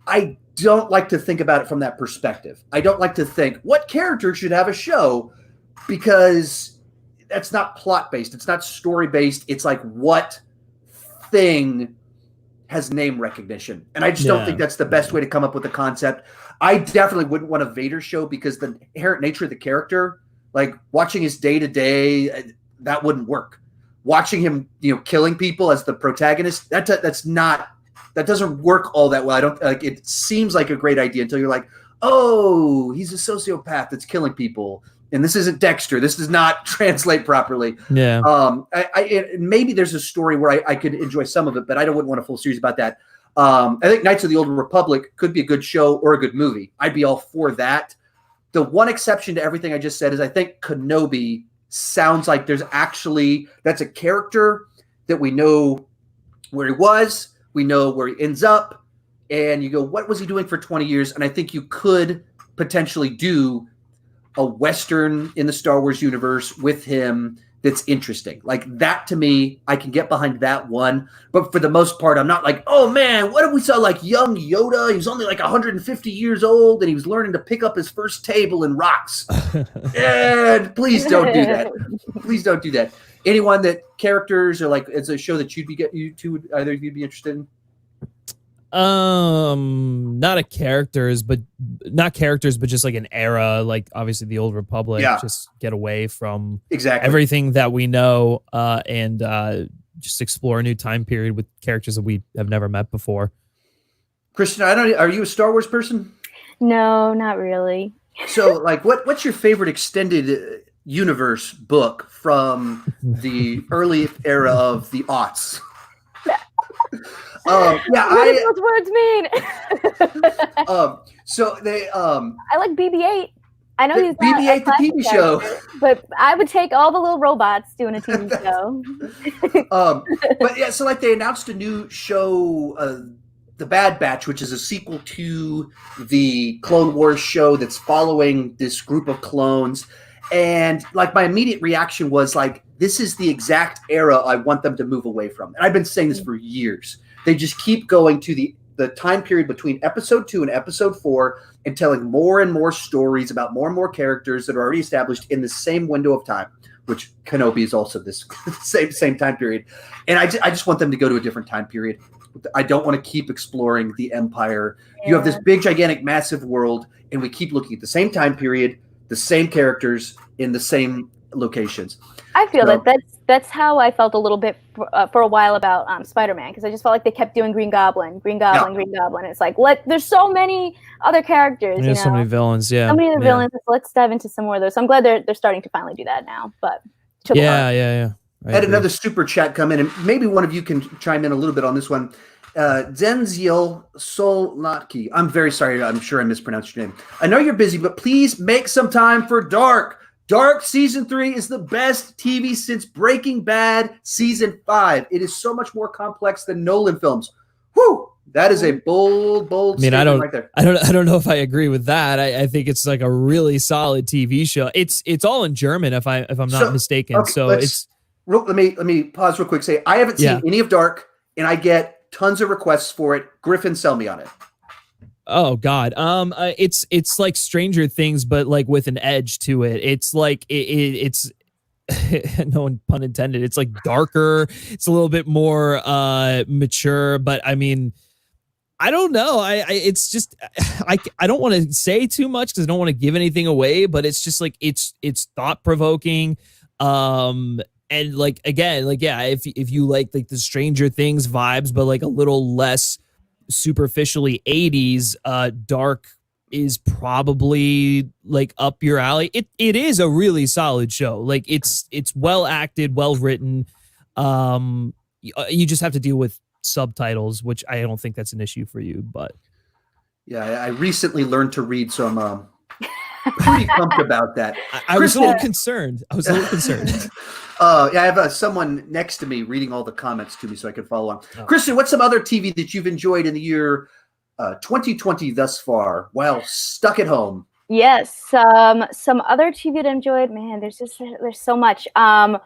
I don't like to think about it from that perspective. I don't like to think what character should have a show, because that's not plot based. It's not story based. It's what thing has name recognition. And I just don't think that's the best way to come up with a concept. I definitely wouldn't want a Vader show, because the inherent nature of the character, watching his day to day, that wouldn't work. Watching him, killing people as the protagonist, that doesn't work all that well. I don't it seems like a great idea until you're like, oh, he's a sociopath that's killing people, and this isn't Dexter. This does not translate properly. Yeah. Maybe there's a story where I could enjoy some of it, but I wouldn't want a full series about that. I think Knights of the Old Republic could be a good show or a good movie. I'd be all for that. The one exception to everything I just said is I think Kenobi sounds like that's a character that we know where he was. We know where he ends up, and you go, what was he doing for 20 years? And I think you could potentially do a Western in the Star Wars universe with him that's interesting. Like that to me, I can get behind that one. But for the most part, I'm not like, oh man, what if we saw like young Yoda? He was only like 150 years old and he was learning to pick up his first table in rocks. And please don't do that. Please don't do that. Anyone that characters or like it's a show that either of you'd be interested in? Not characters, but just like an era, like obviously the Old Republic. Yeah. Just get away from Exactly everything that we know, and just explore a new time period with characters that we have never met before. Kristen, are you a Star Wars person? No, not really. So, like, what's your favorite extended universe book from the early era of the aughts? What do those words mean? So they I like BB-8. I know he's not BB-8 the TV show, but I would take all the little robots doing a TV show. But yeah, so like they announced a new show, The Bad Batch, which is a sequel to the Clone Wars show that's following this group of clones. And like my immediate reaction was like, this is the exact era I want them to move away from. And I've been saying this for years. They just keep going to the time period between episode 2 and episode 4 and telling more and more stories about more and more characters that are already established in the same window of time, which Kenobi is also this same time period. And I just want them to go to a different time period. I don't want to keep exploring the Empire. Yeah. You have this big, gigantic, massive world, and we keep looking at the same time period, the same characters in the same locations. I feel that's how I felt a little bit for a while about Spider-Man, because I just felt like they kept doing Green Goblin. It's like, there's so many other characters. There's so many villains, yeah. So many other villains. Let's dive into some more of those. So I'm glad they're starting to finally do that now. But yeah. I had another super chat come in, and maybe one of you can chime in a little bit on this one. Zenziel Solnatki. I'm very sorry. I'm sure I mispronounced your name. I know you're busy, but please make some time for Dark. Dark Season 3 is the best TV since Breaking Bad Season 5. It is so much more complex than Nolan films. Whew! That is a bold statement right there. I don't know if I agree with that. I think it's like a really solid TV show. It's all in German if I'm not mistaken. Okay, so let me pause real quick. Say I haven't seen any of Dark, and I get tons of requests for it. Griffin, sell me on it. Oh God. It's like Stranger Things, but like with an edge to it. It's like it's no pun intended. It's like darker. It's a little bit more mature, but I mean, I don't know. It's just I don't want to say too much because I don't want to give anything away, but it's just like it's thought provoking. And like again, like yeah, if you like the Stranger Things vibes, but like a little less superficially 80s, Dark is probably like up your alley. It is a really solid show. Like it's well acted, well written. You just have to deal with subtitles, which I don't think that's an issue for you, but yeah, I recently learned to read, so I'm pretty pumped about that. I was a little concerned. I have someone next to me reading all the comments to me so I can follow on. Oh. Kristen, what's some other TV that you've enjoyed in the year 2020 thus far while stuck at home? Yes, some other TV that I enjoyed. Man, there's so much. On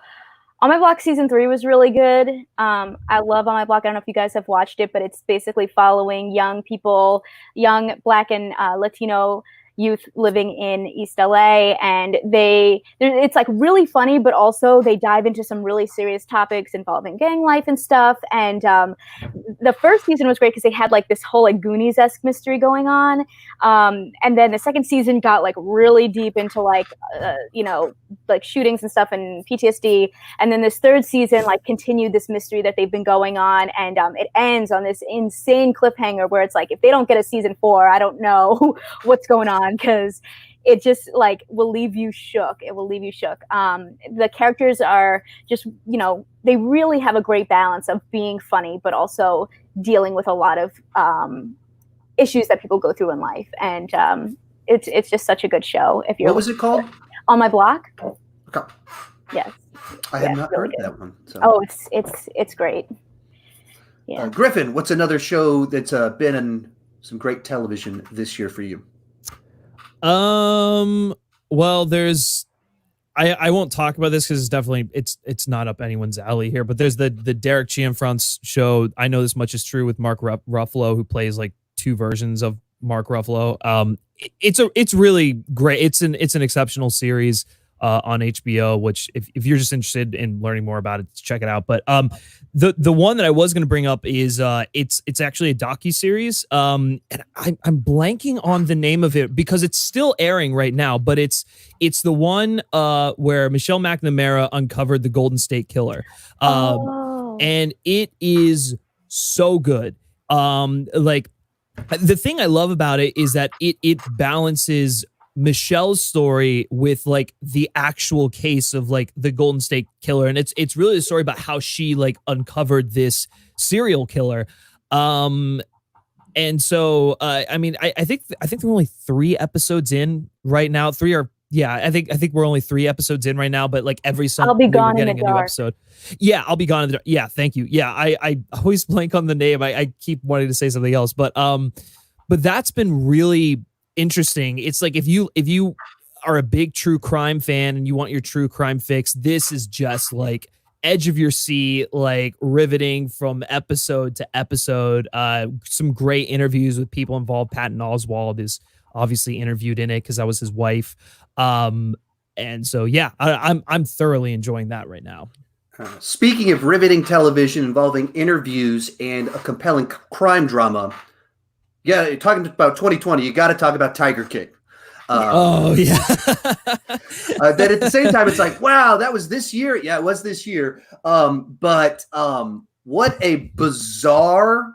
My Block Season 3 was really good. I love On My Block. I don't know if you guys have watched it, but it's basically following young people, young Black and Latino youth living in East LA, and it's like really funny, but also they dive into some really serious topics involving gang life and stuff. And the first season was great because they had like this whole like Goonies-esque mystery going on, and then the second season got like really deep into like like shootings and stuff and PTSD, and then this third season like continued this mystery that they've been going on, and it ends on this insane cliffhanger where it's like, if they don't get a season 4, I don't know what's going on, because it just like will leave you shook. It will leave you shook. The characters are just, they really have a great balance of being funny, but also dealing with a lot of issues that people go through in life. And it's just such a good show. What was it called? On My Block. Okay. Yes. I have not heard that one. So. Oh, it's great. Yeah. Griffin, what's another show that's been in some great television this year for you? Well, I won't talk about this because it's not up anyone's alley here. But there's the Derek Cianfrance show. I know this much is true with Mark Ruffalo, who plays like two versions of Mark Ruffalo. It's really great. It's an exceptional series on HBO. Which if you're just interested in learning more about it, check it out. But the one that I was going to bring up is it's actually a docuseries. And I'm blanking on the name of it because it's still airing right now. But it's the one where Michelle McNamara uncovered the Golden State Killer. And it is so good. Like the thing I love about it is that it balances Michelle's story with like the actual case of like the Golden State Killer, and it's really a story about how she like uncovered this serial killer. And so I mean I think we're only 3 episodes in right now. I think we're only 3 episodes in right now, but like every Sunday I'll be gone we're getting in the a new dark. episode. Yeah, I'll be gone in the dark. Yeah, thank you. Yeah, I always blank on the name. I keep wanting to say something else, but that's been really interesting. It's like if you are a big true crime fan and you want your true crime fix, this is just like edge of your seat, like riveting from episode to episode. Some great interviews with people involved. Patton Oswalt is obviously interviewed in it because that was his wife. And so yeah, I'm thoroughly enjoying that right now. Speaking of riveting television involving interviews and a compelling crime drama, yeah, talking about 2020, you got to talk about Tiger King. Oh yeah. That at the same time, it's like, wow, that was this year. Yeah, it was this year. But what a bizarre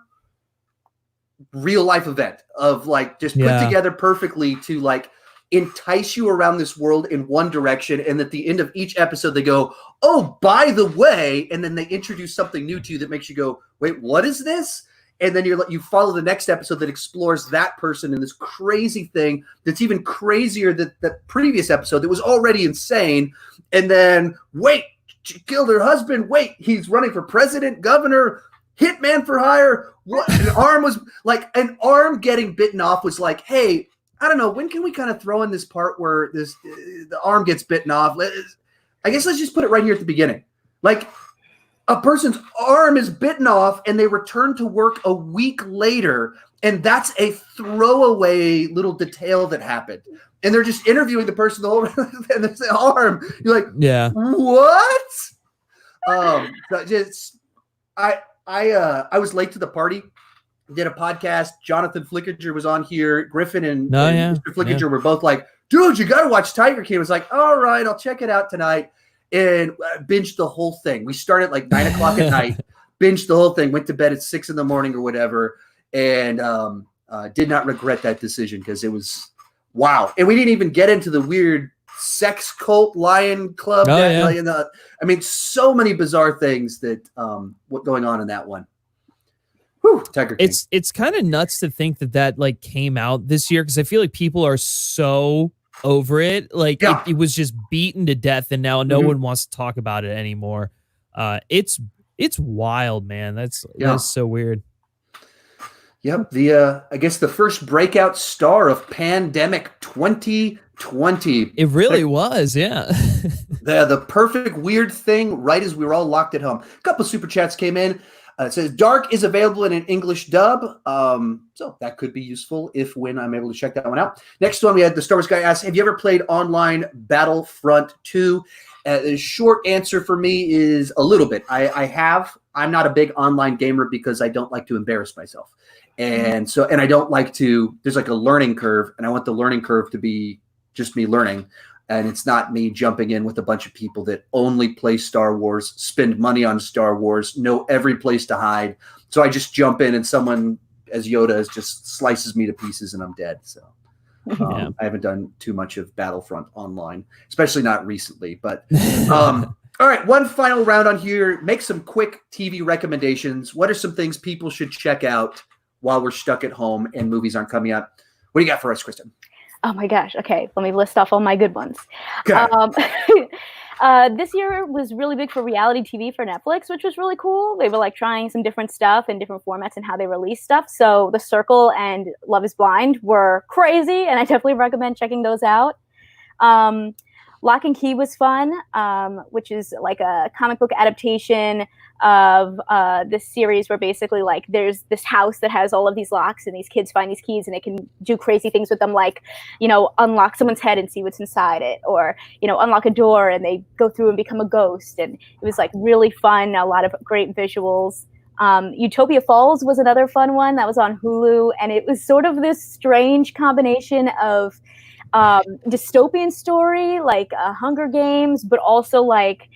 real life event of like just put together perfectly to like entice you around this world in one direction. And at the end of each episode, they go, oh, by the way, and then they introduce something new to you that makes you go, wait, what is this? And then you follow the next episode that explores that person in this crazy thing that's even crazier than that previous episode that was already insane. And then, wait, she killed her husband. Wait, he's running for president, governor, hitman for hire. What? An arm getting bitten off was like, hey, I don't know, when can we kind of throw in this part where the arm gets bitten off? I guess let's just put it right here at the beginning. Like, a person's arm is bitten off and they return to work a week later, and that's a throwaway little detail that happened. And they're just interviewing the person the whole and there's the arm. You're like, yeah, what? I was late to the party. Did a podcast. Jonathan Flickinger was on here. Griffin and Mr. Flickinger were both like, dude, you got to watch Tiger King. I was like, all right, I'll check it out tonight. And binged the whole thing. We started like 9 o'clock at night, binged the whole thing, went to bed at 6 a.m. or whatever, and did not regret that decision because it was wow. And we didn't even get into the weird sex cult lion club. I mean, so many bizarre things that what going on in that one. Whew, Tiger King. It's kind of nuts to think that like came out this year because I feel like people are so over it. Like it was just beaten to death and now no one wants to talk about it anymore. It's wild, man. That's so weird. Yep. I guess the first breakout star of pandemic 2020. It really was. Yeah. the perfect weird thing right as we were all locked at home. A couple super chats came in. It says Dark is available in an English dub. So that could be useful when I'm able to check that one out. Next one, we had the Star Wars guy ask, have you ever played online Battlefront 2? The short answer for me is a little bit. I have. I'm not a big online gamer because I don't like to embarrass myself. And I don't like to, there's like a learning curve, and I want the learning curve to be just me learning. And it's not me jumping in with a bunch of people that only play Star Wars, spend money on Star Wars, know every place to hide. So I just jump in and someone as Yoda just slices me to pieces and I'm dead. So I haven't done too much of Battlefront online, especially not recently. But all right, one final round on here. Make some quick TV recommendations. What are some things people should check out while we're stuck at home and movies aren't coming out? What do you got for us, Kristen? Oh my gosh. Okay. Let me list off all my good ones. This year was really big for reality TV for Netflix, which was really cool. They were like trying some different stuff and different formats and how they release stuff. So The Circle and Love is Blind were crazy. And I definitely recommend checking those out. Lock and Key was fun, which is like a comic book adaptation of this series where basically like there's this house that has all of these locks and these kids find these keys and they can do crazy things with them, like, you know, unlock someone's head and see what's inside it, or, you know, unlock a door and they go through and become a ghost. And it was like really fun, a lot of great visuals. Utopia Falls was another fun one that was on Hulu, and it was sort of this strange combination of dystopian story, like Hunger Games, but also like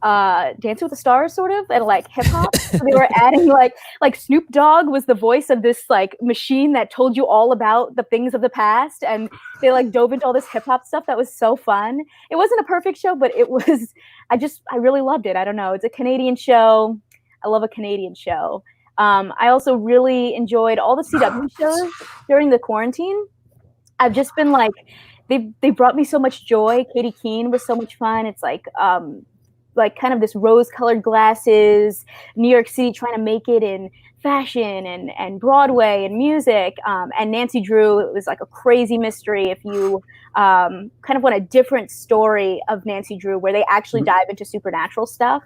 Dancing with the Stars, sort of, and like hip hop. So they were adding like Snoop Dogg was the voice of this like machine that told you all about the things of the past, and they like dove into all this hip hop stuff that was so fun. It wasn't a perfect show, but it was. I really loved it. I don't know. It's a Canadian show. I love a Canadian show. I also really enjoyed all the CW shows during the quarantine. I've just been like, they brought me so much joy. Katie Keene was so much fun. It's like kind of this rose-colored glasses, New York City trying to make it in fashion and Broadway and music. And Nancy Drew, it was like a crazy mystery. If you kind of want a different story of Nancy Drew, where they actually dive into supernatural stuff.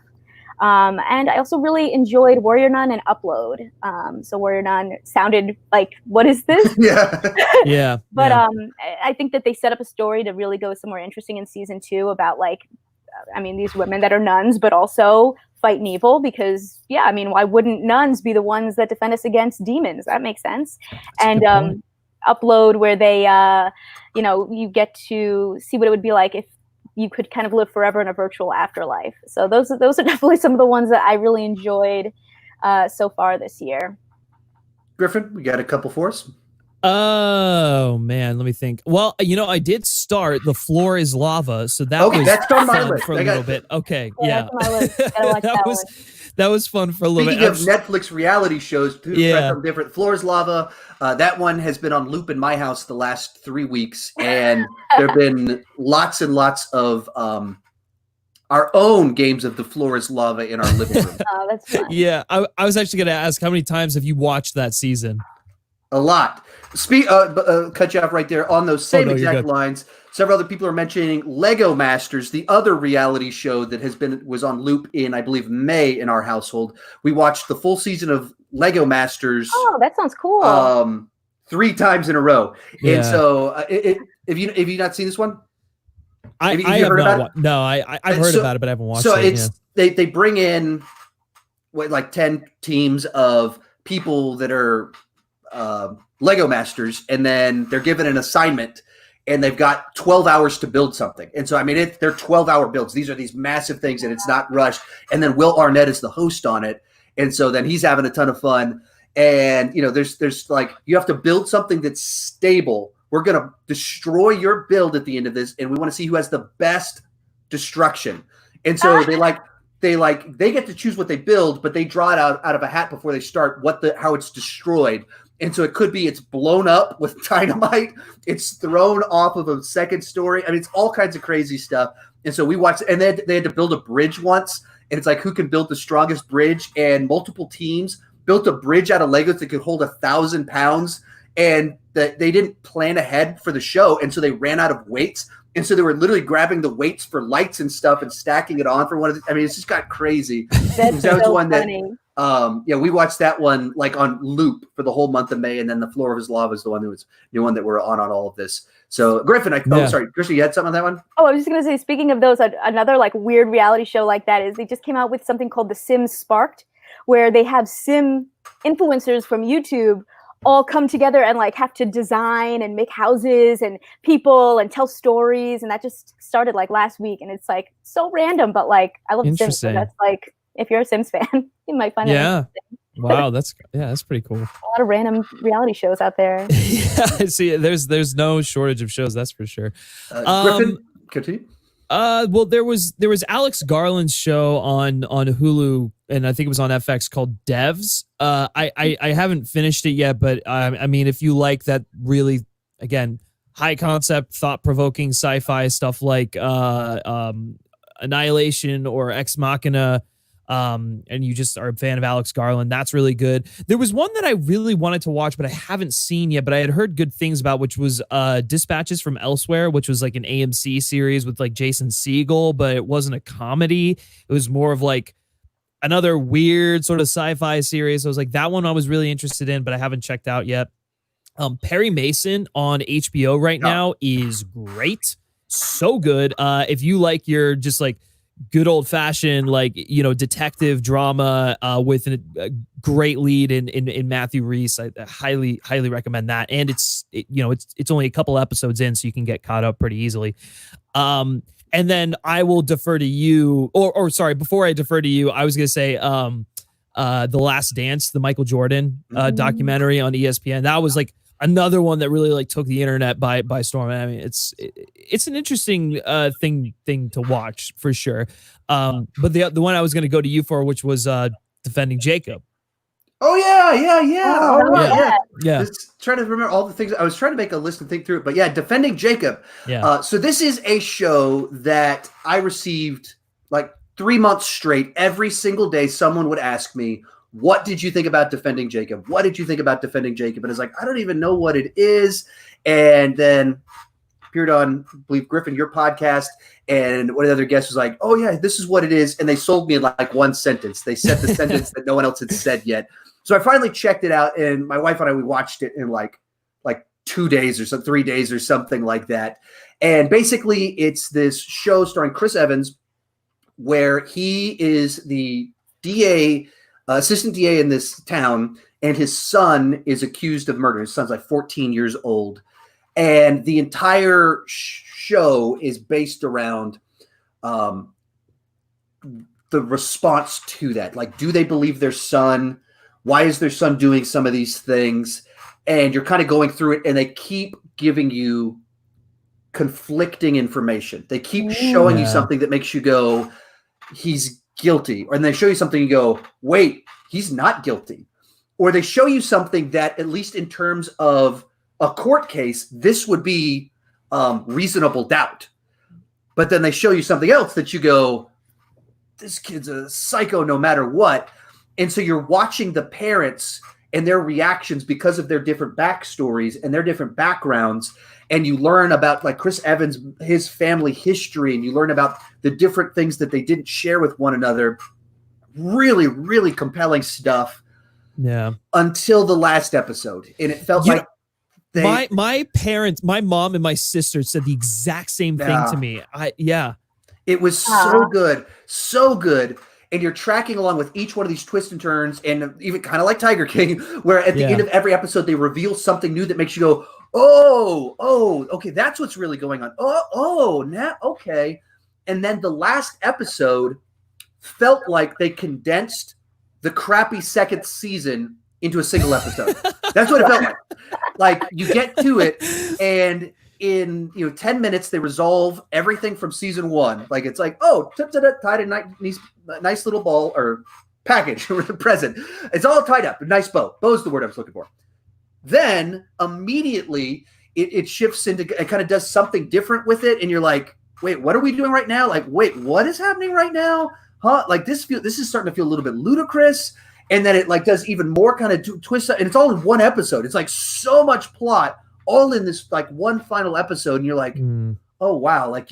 And I also really enjoyed Warrior Nun and Upload. So Warrior Nun sounded like, what is this? Yeah. But I think that they set up a story to really go somewhere interesting in season 2 about like, I mean, these women that are nuns, but also fighting evil, because I mean, why wouldn't nuns be the ones that defend us against demons? That makes sense. And Upload, where they, you know, you get to see what it would be like if you could kind of live forever in a virtual afterlife. So those are definitely some of the ones that I really enjoyed so far this year. Griffin, we got a couple for us? Oh man, let me think. Well, you know, I did start The Floor is Lava, so that was that's on my fun list. for a little bit. Okay, yeah. That's on my list. Gotta watch that one. That was fun for a little Speaking bit. of Netflix reality shows, too, from different. Floor is Lava. That one has been on loop in my house the last 3 weeks, and there have been lots and lots of our own games of The Floor is Lava in our living room. Oh, that's fun. Yeah, I was actually going to ask, how many times have you watched that season? A lot. Cut you off right there on those same exact lines. Several other people are mentioning Lego Masters, the other reality show that was on loop in, I believe, May in our household. We watched the full season of Lego Masters. Oh, that sounds cool. 3 times in a row. Yeah. And so, have you not seen this one? I have not. No, I've heard about it, but I haven't watched it. So it's they bring in like 10 teams of people that are Lego Masters, and then they're given an assignment, and they've got 12 hours to build something. And so, I mean, they're 12-hour builds. These are these massive things, and it's not rushed. And then Will Arnett is the host on it, and so then he's having a ton of fun. And you know, there's like, you have to build something that's stable. We're gonna destroy your build at the end of this, and we want to see who has the best destruction. And so they get to choose what they build, but they draw it out of a hat before they start how it's destroyed. And so it could be it's blown up with dynamite, it's thrown off of a second story. I mean, it's all kinds of crazy stuff. And so we watched, and they had to build a bridge once, and it's like, who can build the strongest bridge? And multiple teams built a bridge out of Legos that could hold 1,000 pounds, and they didn't plan ahead for the show, and so they ran out of weights. And so they were literally grabbing the weights for lights and stuff and stacking it on for one of the, I mean, it's just got crazy. That's that was so one funny. We watched that one like on loop for the whole month of May, and then The Floor is Lava is the one that was the one that we're on all of this. So Griffin, sorry, Griffin, you had something on that one? Oh, I was just gonna say, speaking of those, another like weird reality show like that is they just came out with something called The Sims Sparked, where they have sim influencers from YouTube all come together and like have to design and make houses and people and tell stories, and that just started like last week, and it's like so random, but like I love Sims, so that's like, if you're a Sims fan, you might find it interesting. Wow, that's pretty cool. A lot of random reality shows out there. Yeah, see, there's no shortage of shows, that's for sure. Griffin, continue. Well, there was Alex Garland's show on Hulu, and I think it was on FX, called Devs. I haven't finished it yet, but I mean, if you like that really, again, high concept, thought provoking sci-fi stuff like Annihilation or Ex Machina, and you just are a fan of Alex Garland, that's really good. There was one that I really wanted to watch, but I haven't seen yet, but I had heard good things about, which was Dispatches from Elsewhere, which was like an AMC series with like Jason Segel, but it wasn't a comedy. It was more of like another weird sort of sci-fi series. I was like, that one I was really interested in, but I haven't checked out yet. Perry Mason on HBO right now is great. So good. If you like your just like good old fashioned, like, you know, detective drama with a great lead in Matthew Rhys, I highly recommend that. And it's only a couple episodes in, so you can get caught up pretty easily. And then I will defer to you, or sorry, before I defer to you, I was going to say The Last Dance, the Michael Jordan documentary on ESPN. That was like another one that really like took the internet by storm. I mean, it's an interesting thing to watch for sure. But the one I was going to go to you for, which was Defending Jacob. Oh yeah. Oh, All right, yeah. Just trying to remember all the things. I was trying to make a list and think through it, but yeah, Defending Jacob. Yeah. So this is a show that I received like 3 months straight. Every single day, someone would ask me, "What did you think about Defending Jacob? What did you think about Defending Jacob?" And it's like, I don't even know what it is. And then appeared on, I believe, Griffin, your podcast, and one of the other guests was like, "Oh yeah, this is what it is." And they sold me in like one sentence. They said the sentence that no one else had said yet. So I finally checked it out, and my wife and I, we watched it in like 2 days or 3 days or something like that. And basically it's this show starring Chris Evans, where he is the DA, assistant DA in this town, and his son is accused of murder. His son's like 14 years old. And the entire show is based around the response to that. Like, do they believe their son? Why is their son doing some of these things? And you're kind of going through it, and they keep giving you conflicting information. They keep showing you something that makes you go, he's guilty. Or they show you something and you go, wait, he's not guilty. Or they show you something that, at least in terms of a court case, this would be reasonable doubt. But then they show you something else that you go, this kid's a psycho no matter what. And so you're watching the parents and their reactions because of their different backstories and their different backgrounds. And you learn about, like, Chris Evans, his family history, and you learn about the different things that they didn't share with one another. Really, really compelling stuff. Yeah. Until the last episode. And it felt like my parents, my mom and my sister said the exact same thing to me. It was so good. So good. And you're tracking along with each one of these twists and turns, and even kind of like Tiger King, where at the end of every episode, they reveal something new that makes you go, oh, okay, that's what's really going on. Okay. And then the last episode felt like they condensed the crappy second season into a single episode. That's what it felt like. Like, you get to it, and in 10 minutes they resolve everything from season 1. Like, it's like, tied a nice little ball or package or present. It's all tied up. A nice bow. Bow's the word I was looking for. Then immediately it shifts into, it kind of does something different with it, and you're like, wait, what are we doing right now? Like, wait, what is happening right now? Huh? Like, this is starting to feel a little bit ludicrous. And then it like does even more kind of twists, and it's all in one episode. It's like so much plot all in this like one final episode, and you're like, oh wow, like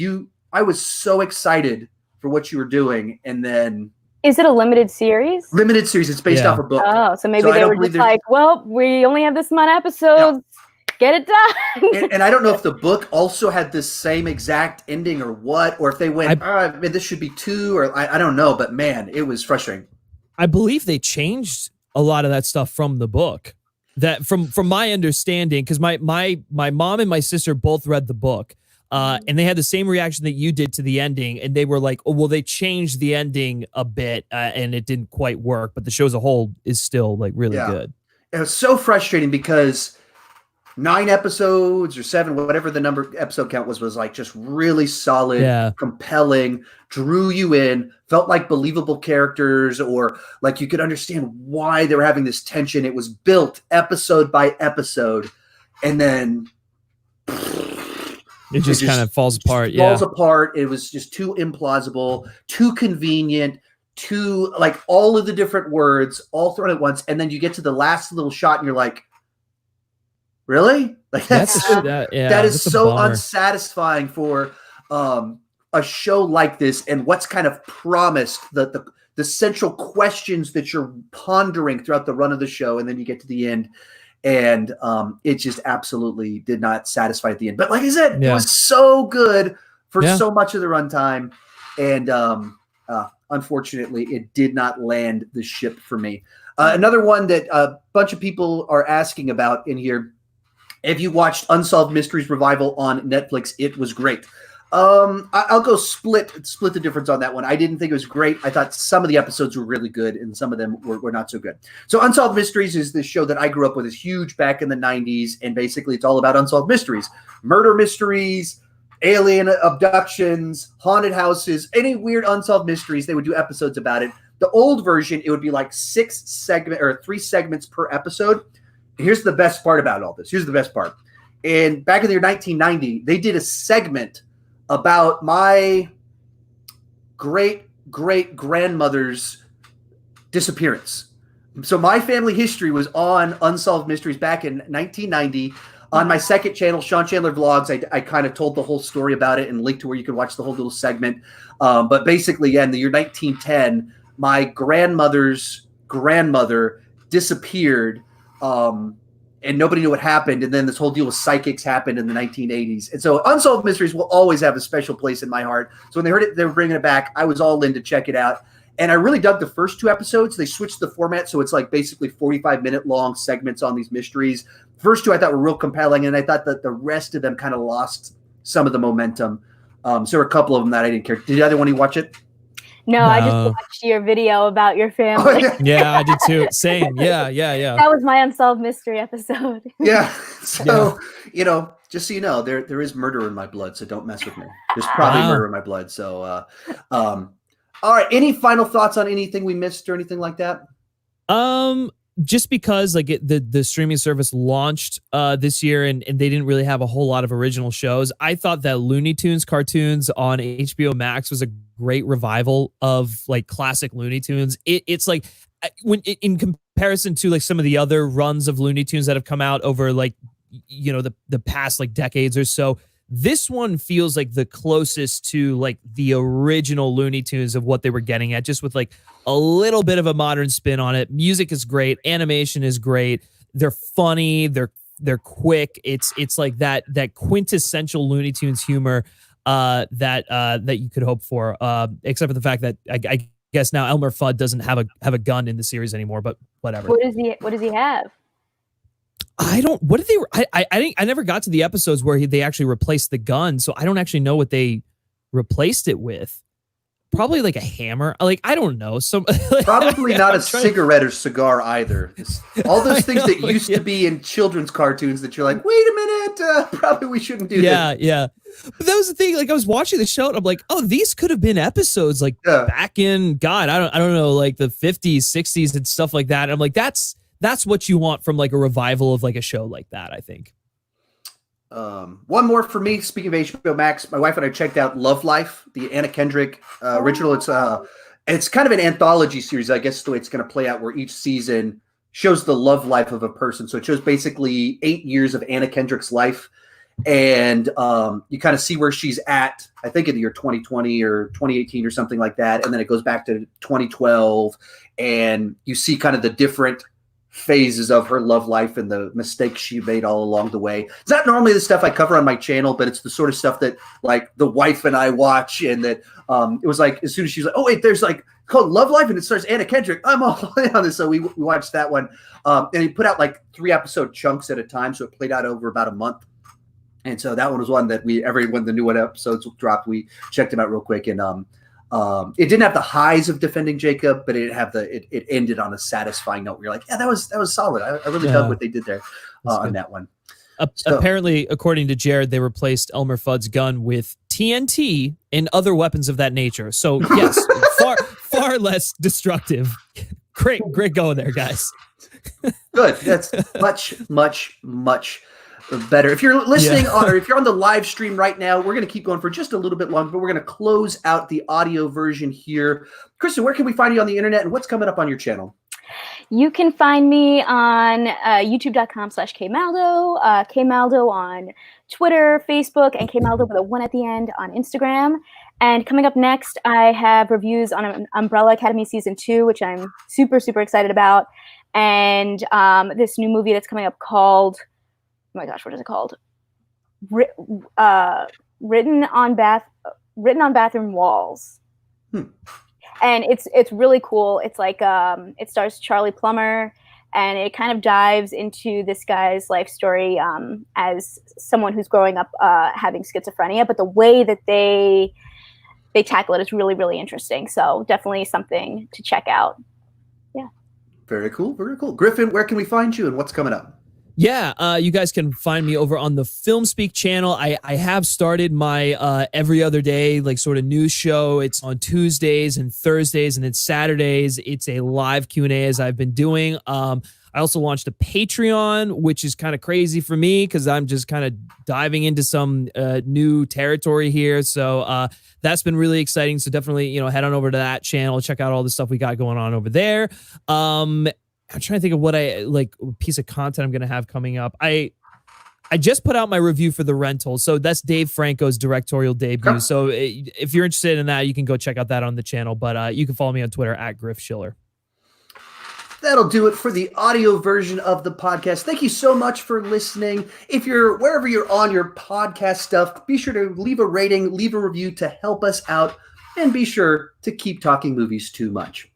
I was so excited for what you were doing. And then, is it a limited series? Limited series. It's based off a book. Oh, so maybe they were just like, well, we only have this amount of episodes. Get it done. and I don't know if the book also had the same exact ending or what, or if they went, man, this should be 2, or I don't know, but man, it was frustrating. I believe they changed a lot of that stuff from the book. That from my understanding, because my mom and my sister both read the book, and they had the same reaction that you did to the ending, and they were like, oh, well, they changed the ending a bit, and it didn't quite work, but the show as a whole is still like really good. It was so frustrating because 9 episodes or 7, whatever the episode count was like just really solid, compelling, drew you in, felt like believable characters, or like you could understand why they were having this tension. It was built episode by episode, and then it just kind of falls apart. Falls apart. It was just too implausible, too convenient, to like all of the different words all thrown at once, and then you get to the last little shot and you're like, really? Like that is so unsatisfying for a show like this, and what's kind of promised, the central questions that you're pondering throughout the run of the show, and then you get to the end, and it just absolutely did not satisfy at the end. But like I said, it was so good for so much of the runtime, and unfortunately, it did not land the ship for me. Another one that a bunch of people are asking about in here, if you watched Unsolved Mysteries Revival on Netflix, it was great. I'll go split the difference on that one. I didn't think it was great. I thought some of the episodes were really good and some of them were not so good. So Unsolved Mysteries is this show that I grew up with. It's huge back in the 90s, and basically it's all about unsolved mysteries, murder mysteries, alien abductions, haunted houses, any weird unsolved mysteries. They would do episodes about it. The old version, it would be like 3 segments per episode. Here's the best part about all this. Here's the best part. And back in the year 1990, they did a segment about my great-great-grandmother's disappearance. So my family history was on Unsolved Mysteries back in 1990. On my second channel, Sean Chandler Vlogs, I kind of told the whole story about it and linked to where you could watch the whole little segment. But basically, in the year 1910, my grandmother's grandmother disappeared, and nobody knew what happened. And then this whole deal with psychics happened in the 1980s. And so Unsolved Mysteries will always have a special place in my heart. So when they heard it, they were bringing it back, I was all in to check it out. And I really dug the first 2 episodes. They switched the format, so it's like basically 45-minute long segments on these mysteries. First 2 I thought were real compelling, and I thought that the rest of them kind of lost some of the momentum. So there were a couple of them that I didn't care. Did either one of you watch it? No, I just watched your video about your family. Oh, yeah, I did too. Same. Yeah. That was my Unsolved Mystery episode. Yeah. So, just so you know, there is murder in my blood, so don't mess with me. There's probably murder in my blood. So, all right. Any final thoughts on anything we missed or anything like that? Just because like the streaming service launched this year and they didn't really have a whole lot of original shows, I thought that Looney Tunes cartoons on HBO Max was a great revival of like classic Looney Tunes. It's like when in comparison to like some of the other runs of Looney Tunes that have come out over like the past like decades or so, this one feels like the closest to like the original Looney Tunes of what they were getting at, just with like a little bit of a modern spin on it. Music is great, animation is great. They're funny, they're quick. It's like that quintessential Looney Tunes humor that you could hope for. Except for the fact that I guess now Elmer Fudd doesn't have a gun in the series anymore, but whatever. What does he have? I never got to the episodes where they actually replaced the gun, so I don't actually know what they replaced it with. Probably like a hammer. Like, I don't know. Probably not a cigarette or cigar either. All those things that used to be in children's cartoons that you're like, wait a minute, probably we shouldn't do that. Yeah. But that was the thing. Like, I was watching the show and I'm like, oh, these could have been episodes like back in I don't know, like the 50s, 60s and stuff like that. And I'm like, that's what you want from like a revival of like a show like that, I think. One more for me. Speaking of HBO Max, my wife and I checked out Love Life, the Anna Kendrick original. It's kind of an anthology series, I guess, the way it's going to play out, where each season shows the love life of a person. So it shows basically 8 years of Anna Kendrick's life, and you kind of see where she's at, I think in the year 2020 or 2018 or something like that, and then it goes back to 2012, and you see kind of the different phases of her love life and the mistakes she made all along the way. It's not normally the stuff I cover on my channel, but it's the sort of stuff that like the wife and I watch, and that it was like as soon as she's like, oh wait, there's like called Love Life and it stars Anna Kendrick, I'm all in on this. So we watched that one, and he put out like 3 episode chunks at a time, so it played out over about a month. And so that one was one that when the new episodes dropped, we checked them out real quick. And it didn't have the highs of Defending Jacob, but it ended on a satisfying note where you're like, yeah, that was solid. I really dug what they did there on that one. Apparently, according to Jared, they replaced Elmer Fudd's gun with TNT and other weapons of that nature. So yes, far less destructive. Great going there, guys. Good. That's much better. If you're listening on, or if you're on the live stream right now, we're going to keep going for just a little bit longer, but we're going to close out the audio version here. Kristen, where can we find you on the internet, and what's coming up on your channel? You can find me on youtube.com/kmaldo, kmaldo on Twitter, Facebook, and kmaldo with a 1 at the end on Instagram. And coming up next, I have reviews on Umbrella Academy Season 2, which I'm super, super excited about. And this new movie that's coming up called, oh my gosh, what is it called? Written on Bathroom Walls. And it's really cool. It's like it stars Charlie Plummer, and it kind of dives into this guy's life story as someone who's growing up having schizophrenia. But the way that they tackle it is really, really interesting. So definitely something to check out. Yeah. Very cool. Very cool. Griffin, where can we find you, and what's coming up? Yeah, you guys can find me over on the Film Speak channel. I have started my every other day, like, sort of news show. It's on Tuesdays and Thursdays, and then Saturdays it's a live Q&A, as I've been doing. I also launched a Patreon, which is kind of crazy for me because I'm just kind of diving into some new territory here. So that's been really exciting. So definitely, head on over to that channel, check out all the stuff we got going on over there. I'm trying to think of what piece of content I'm going to have coming up. I just put out my review for The Rental. So that's Dave Franco's directorial debut. So if you're interested in that, you can go check out that on the channel. But you can follow me on Twitter @GriffSchiller. That'll do it for the audio version of the podcast. Thank you so much for listening. If you're wherever you're on your podcast stuff, be sure to leave a rating, leave a review to help us out, and be sure to keep talking movies too much.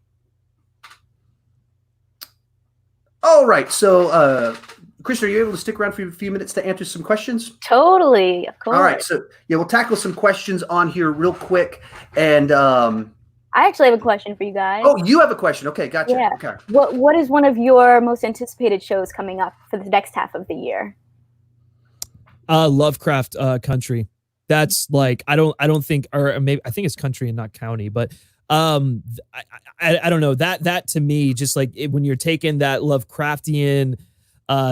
All right, so Kristen, are you able to stick around for a few minutes to answer some questions? Totally, of course. All right, so we'll tackle some questions on here real quick, and I actually have a question for you guys. Oh, you have a question? Okay, gotcha. Yeah. Okay. What is one of your most anticipated shows coming up for the next half of the year? Lovecraft Country. That's like I don't think, or maybe I think it's country and not county, but. I don't know, that to me, just like when you're taking that Lovecraftian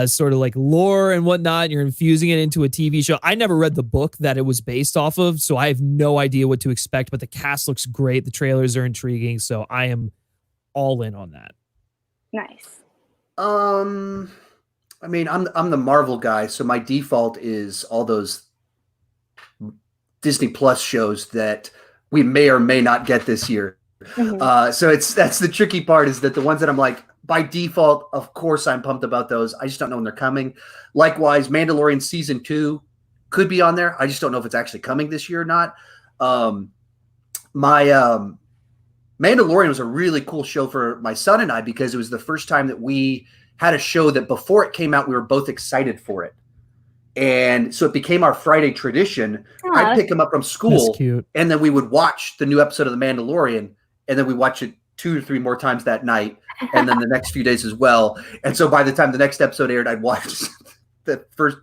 sort of like lore and whatnot, and you're infusing it into a TV show. I never read the book that it was based off of, so I have no idea what to expect, but the cast looks great. The trailers are intriguing, so I am all in on that. Nice. I mean, I'm the Marvel guy, so my default is all those Disney Plus shows that we may or may not get this year. Mm-hmm. So that's the tricky part, is that the ones that I'm like, by default, of course I'm pumped about those. I just don't know when they're coming. Likewise, Mandalorian Season 2 could be on there. I just don't know if it's actually coming this year or not. My Mandalorian was a really cool show for my son and I, because it was the first time that we had a show that before it came out, we were both excited for it. And so it became our Friday tradition. I'd pick him up from school, and then we would watch the new episode of The Mandalorian, and then we watch it 2 or 3 more times that night, and then the next few days as well. And so by the time the next episode aired, I'd watched the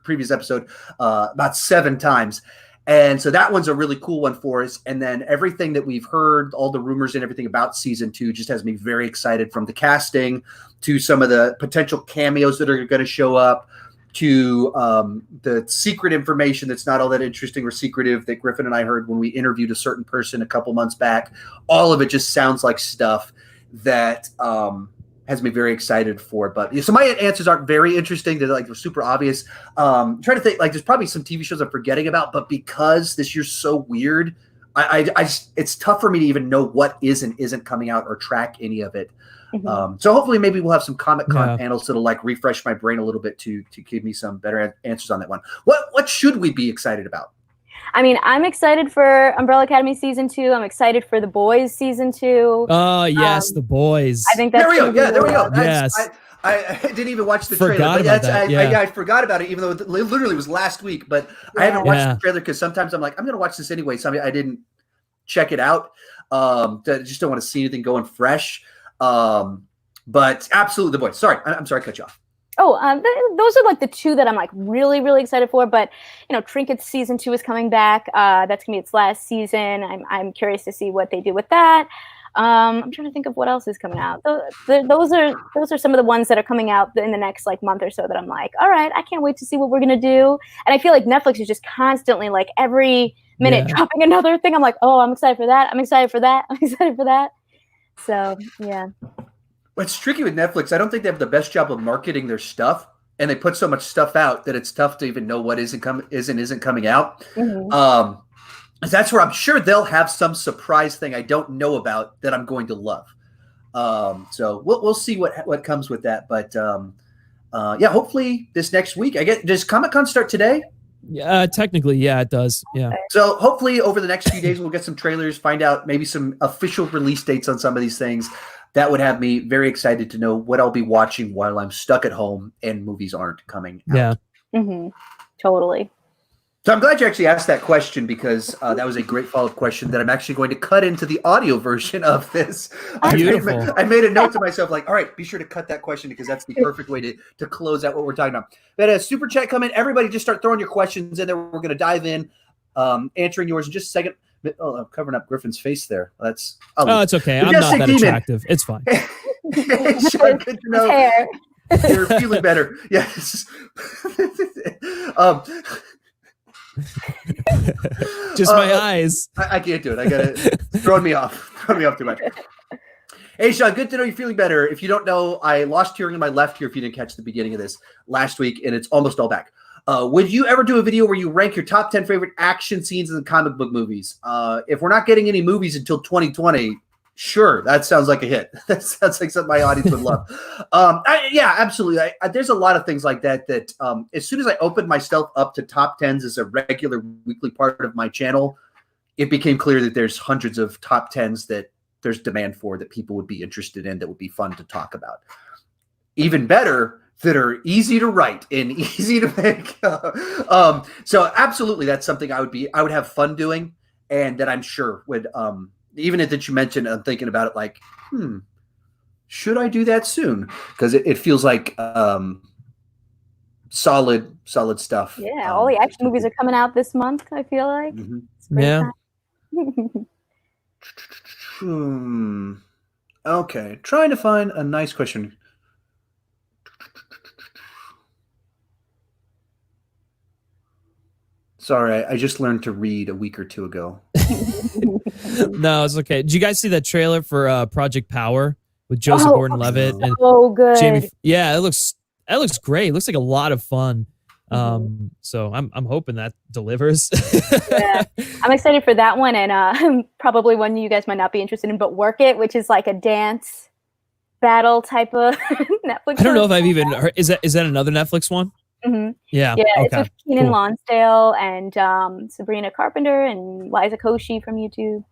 previous episode about 7 times. And so that one's a really cool one for us. And then everything that we've heard, all the rumors and everything about Season 2 just has me very excited, from the casting to some of the potential cameos that are going to show up, to the secret information that's not all that interesting or secretive that Griffin and I heard when we interviewed a certain person a couple months back. All of it just sounds like stuff that has me very excited for it. But so my answers aren't very interesting. They're super obvious. I'm trying to think, there's probably some TV shows I'm forgetting about, but because this year's so weird, I just, it's tough for me to even know what is and isn't coming out or track any of it. Mm-hmm. So hopefully maybe we'll have some Comic-Con panels that'll refresh my brain a little bit to give me some better answers on that one. What should we be excited about? I mean, I'm excited for Umbrella Academy Season 2. I'm excited for The Boys Season 2. Oh, yes, The Boys. I think that's there we go. Yeah, there we go. Yes. I didn't even watch the trailer. I forgot about it, even though it literally was last week. But I haven't watched the trailer because sometimes I'm like, I'm going to watch this anyway. So I didn't check it out. I just don't want to see anything going fresh. But absolutely The Boys. Sorry, I'm sorry I cut you off. Oh, those are the 2 that I'm really, really excited for. But Trinkets Season 2 is coming back. That's gonna be its last season. I'm curious to see what they do with that. I'm trying to think of what else is coming out. Those are some of the ones that are coming out in the next like month or so that I'm like, all right, I can't wait to see what we're gonna do. And I feel like Netflix is just constantly like every minute dropping another thing. I'm like, oh, I'm excited for that. I'm excited for that. I'm excited for that. So yeah. What's tricky with Netflix, I don't think they have the best job of marketing their stuff, and they put so much stuff out that it's tough to even know what isn't coming out. Mm-hmm. That's where I'm sure they'll have some surprise thing I don't know about that I'm going to love. So we'll see what comes with that. But yeah, hopefully this next week. Does Comic-Con start today? Yeah, technically, yeah, it does. Yeah. So hopefully over the next few days we'll get some trailers, find out maybe some official release dates on some of these things. That would have me very excited to know what I'll be watching while I'm stuck at home and movies aren't coming out. Yeah. Mm-hmm. Totally. So I'm glad you actually asked that question, because that was a great follow-up question that I'm actually going to cut into the audio version of this. Beautiful. I made a note to myself, like, all right, be sure to cut that question, because that's the perfect way to close out what we're talking about. But a super chat comment. Everybody just start throwing your questions in there. We're going to dive in, answering yours in just a second. Oh, I'm covering up Griffin's face there. It's okay. I'm not that attractive. It's fine. Sean, good to know you're feeling better. Yes. Just my eyes. I can't do it. I got it. Throwing me off too much. Hey, Sean, good to know you're feeling better. If you don't know, I lost hearing in my left ear if you didn't catch the beginning of this last week, and it's almost all back. Would you ever do a video where you rank your top 10 favorite action scenes in the comic book movies? If we're not getting any movies until 2020, sure, that sounds like a hit. That sounds like something my audience would love. Yeah, absolutely. There's a lot of things like that as soon as I opened myself up to top 10s as a regular weekly part of my channel, it became clear that there's hundreds of top 10s that there's demand for, that people would be interested in, that would be fun to talk about. Even better, that are easy to write and easy to make. So absolutely, that's something I would have fun doing, and that I'm sure would, even if that you mentioned, I'm thinking about it like, should I do that soon? Because it feels like solid stuff. Yeah, all the action movies are coming out this month, I feel like. Mm-hmm. Yeah. Okay, trying to find a nice question. Sorry, I just learned to read a week or two ago. No, it's okay. Did you guys see that trailer for Project Power with Joseph Gordon-Levitt and good. Jamie? Yeah, that looks great. It looks like a lot of fun. So I'm hoping that delivers. Yeah, I'm excited for that one, and probably one you guys might not be interested in, but Work It, which is like a dance battle type of Netflix. I don't know if I've even heard. Is that another Netflix one? Mm-hmm. Yeah. Yeah, okay. It's with Keenan Lonsdale and Sabrina Carpenter and Liza Koshy from YouTube.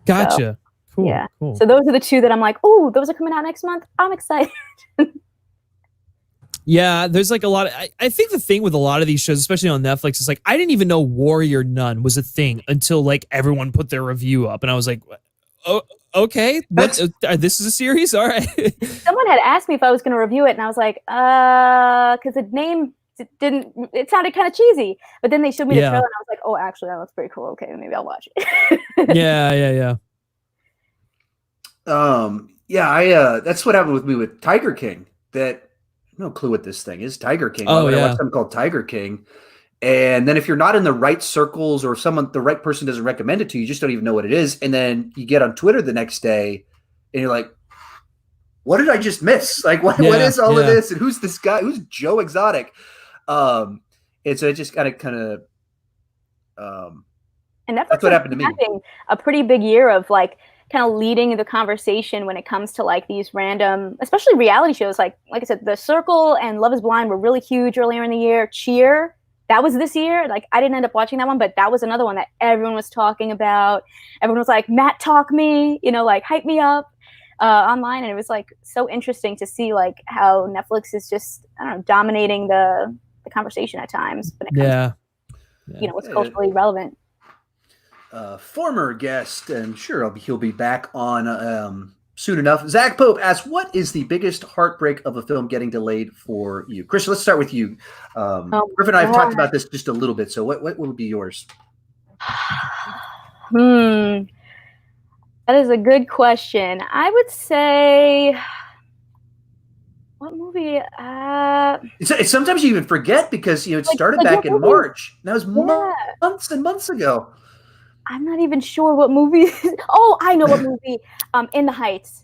Gotcha. So, cool. Yeah. Cool. So those are the two that I'm like, oh, those are coming out next month. I'm excited. Yeah, there's like a lot of, I think the thing with a lot of these shows, especially on Netflix, is like I didn't even know Warrior Nun was a thing until like everyone put their review up, and I was like, oh, okay, this is a series, all right. Someone had asked me if I was going to review it, and I was like, because the name it sounded kind of cheesy, but then they showed me the trailer, and I was like, oh, actually, that looks pretty cool. Okay, maybe I'll watch it. Yeah. That's what happened with me with Tiger King. That no clue what this thing is. Tiger King. I watched something called Tiger King, and then if you're not in the right circles or the right person doesn't recommend it to you, you just don't even know what it is. And then you get on Twitter the next day, and you're like, "What did I just miss? Like, what is all of this? And who's this guy? Who's Joe Exotic?" And so it just kind of. And that's what happened to me. Having a pretty big year of like kind of leading the conversation when it comes to like these random, especially reality shows. Like I said, The Circle and Love is Blind were really huge earlier in the year. Cheer, that was this year. Like I didn't end up watching that one, but that was another one that everyone was talking about. Everyone was like, Matt, talk me, like hype me up online. And it was like so interesting to see like how Netflix is just, I don't know, dominating the conversation at times when it comes to, what's culturally relevant. Former guest, and sure he'll be back on soon enough. Zach Pope asks, what is the biggest heartbreak of a film getting delayed for you? Christian, let's start with you. Griffin and I have talked about this just a little bit, so what would be yours? That is a good question. I would say, what movie? Sometimes you even forget because it started back in March. That was months and months ago. I'm not even sure what movie. Oh, I know what movie. In the Heights.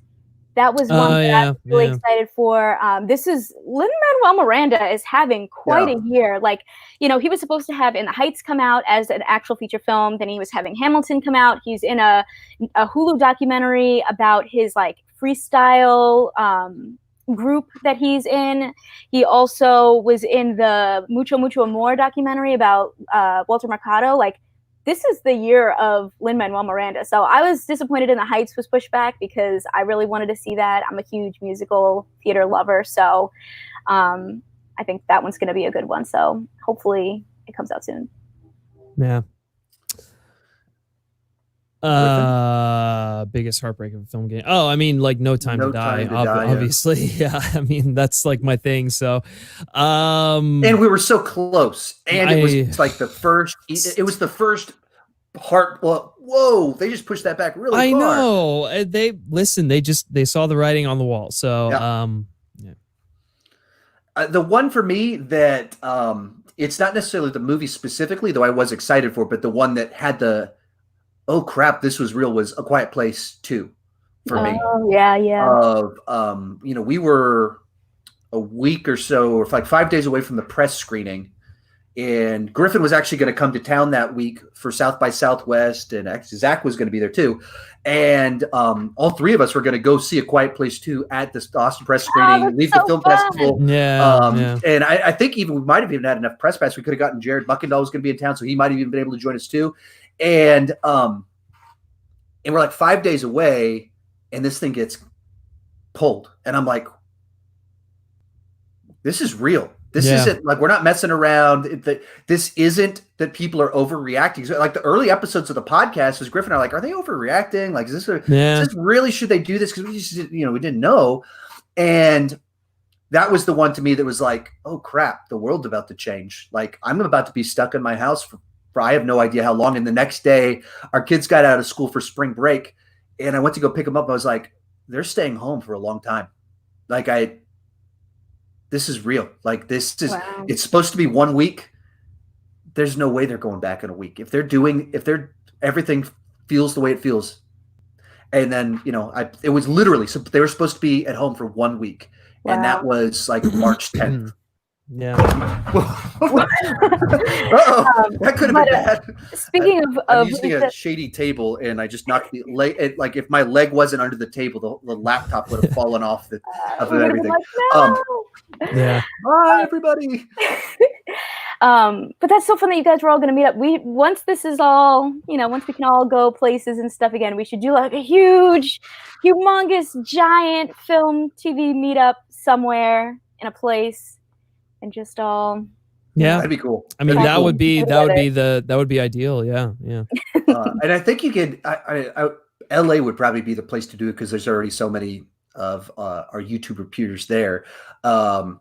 That was one that I was really excited for. This is Lin-Manuel Miranda is having quite a year. Like, he was supposed to have In the Heights come out as an actual feature film. Then he was having Hamilton come out. He's in a Hulu documentary about his like freestyle group that he's in. He also was in the Mucho Mucho Amor documentary about Walter Mercado. Like, this is the year of Lin-Manuel Miranda. So I was disappointed In the Heights was pushed back because I really wanted to see that. I'm a huge musical theater lover. So I think that one's going to be a good one. So hopefully it comes out soon. Yeah. Biggest heartbreak of a film game. Oh, I mean, like No Time to Die, obviously. Yeah. I mean, that's like my thing. So, and we were so close, and it was like the first. It was the first whoa! They just pushed that back really far. I know. They saw the writing on the wall. So, the one for me that it's not necessarily the movie specifically, though I was excited for, but the one that had the oh crap, this was real was A Quiet Place 2 for me. Oh, yeah. We were a week or so, or like 5 days away from the press screening, and Griffin was actually going to come to town that week for South by Southwest, and actually Zach was going to be there too. And all three of us were going to go see A Quiet Place 2 at the Austin press screening, leave the film festival. And I think even we might have even had enough press pass. We could have gotten Jared Buckendall was going to be in town, so he might have even been able to join us too. And we're like 5 days away, and this thing gets pulled, and I'm like, this is real. This isn't like, we're not messing around. This isn't that people are overreacting. So, like the early episodes of the podcast, as Griffin are like, are they overreacting? Like, is this really, should they do this? Because we just we didn't know. And that was the one to me that was like, oh crap, the world's about to change. Like, I'm about to be stuck in my house for I have no idea how long. And the next day, our kids got out of school for spring break, and I went to go pick them up. I was like, they're staying home for a long time. Like, this is real. Like, this is, it's supposed to be 1 week. There's no way they're going back in a week. If everything feels the way it feels. And then, it was literally, so they were supposed to be at home for 1 week. Wow. And that was like March 10th. Yeah. That could have been bad. Speaking I'm using a shady table, and I just knocked the leg. Like, if my leg wasn't under the table, the laptop would have fallen off of everything. Like, no. Bye, everybody. But that's so fun that you guys were all going to meet up. Once this is all, once we can all go places and stuff again, we should do like a humongous, giant film TV meetup somewhere in a place. And just all, that'd be cool. I mean, that would be ideal. Yeah. And I think you could. LA would probably be the place to do it because there's already so many of our YouTube peers there. But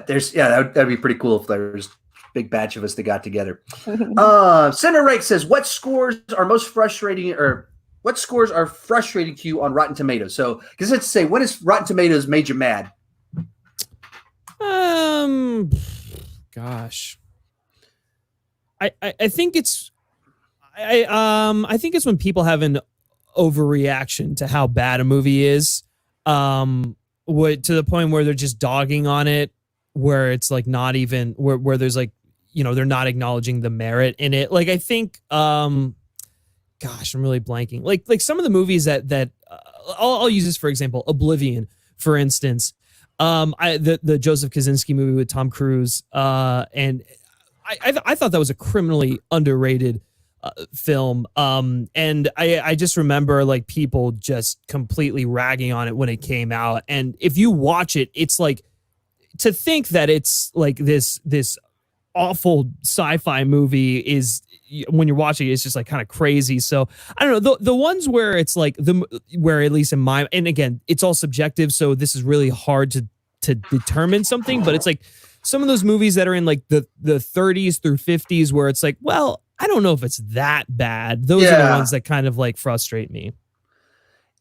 that'd be pretty cool if there's a big batch of us that got together. Senator Rake says, "What scores are frustrating to you on Rotten Tomatoes?" So, because let's say, when has Rotten Tomatoes made you mad? Gosh, I think it's I think it's when people have an overreaction to how bad a movie is, to the point where they're just dogging on it, where it's like not even where there's like, they're not acknowledging the merit in it. Like, I think, gosh, I'm really blanking. Like some of the movies that I'll use this for example, Oblivion, for instance. The Joseph Kosinski movie with Tom Cruise, and I thought that was a criminally underrated film. And I just remember like people just completely ragging on it when it came out. And if you watch it, it's like, to think that it's like this awful sci-fi movie is, when you're watching it, it's just like kind of crazy. So I don't know, the ones where it's like where at least in my, and again, it's all subjective, so this is really hard to determine something, but it's like some of those movies that are in like the 30s through 50s where it's like, well, I don't know if it's that bad. Those are the ones that kind of like frustrate me.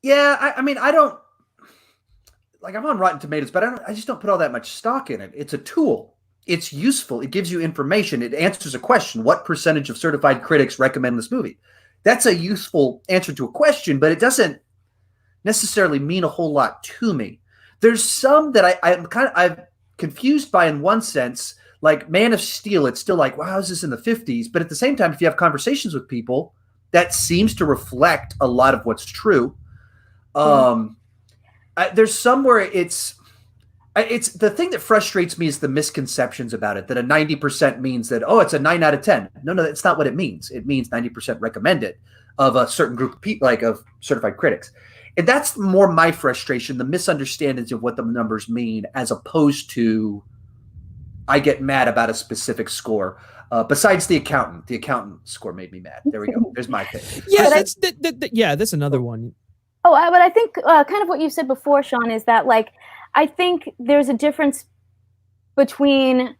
Yeah, I mean, I don't like. I'm on Rotten Tomatoes, but I just don't put all that much stock in it. It's a tool. It's useful. It gives you information. It answers a question. What percentage of certified critics recommend this movie? That's a useful answer to a question, but it doesn't necessarily mean a whole lot to me. There's some that I'm confused by in one sense, like Man of Steel. It's still like, wow, is this in the 50s? But at the same time, if you have conversations with people, that seems to reflect a lot of what's true. There's somewhere it's the thing that frustrates me is the misconceptions about it, that a 90% means that, oh, it's a 9 out of 10. No, that's not what it means. It means 90% recommended of a certain group of people, like of certified critics. And that's more my frustration, the misunderstandings of what the numbers mean, as opposed to I get mad about a specific score. Besides the accountant score made me mad. There we go. There's my pick. Yeah, that's another one. Oh, but I think kind of what you said before, Sean, is that like, I think there's a difference between,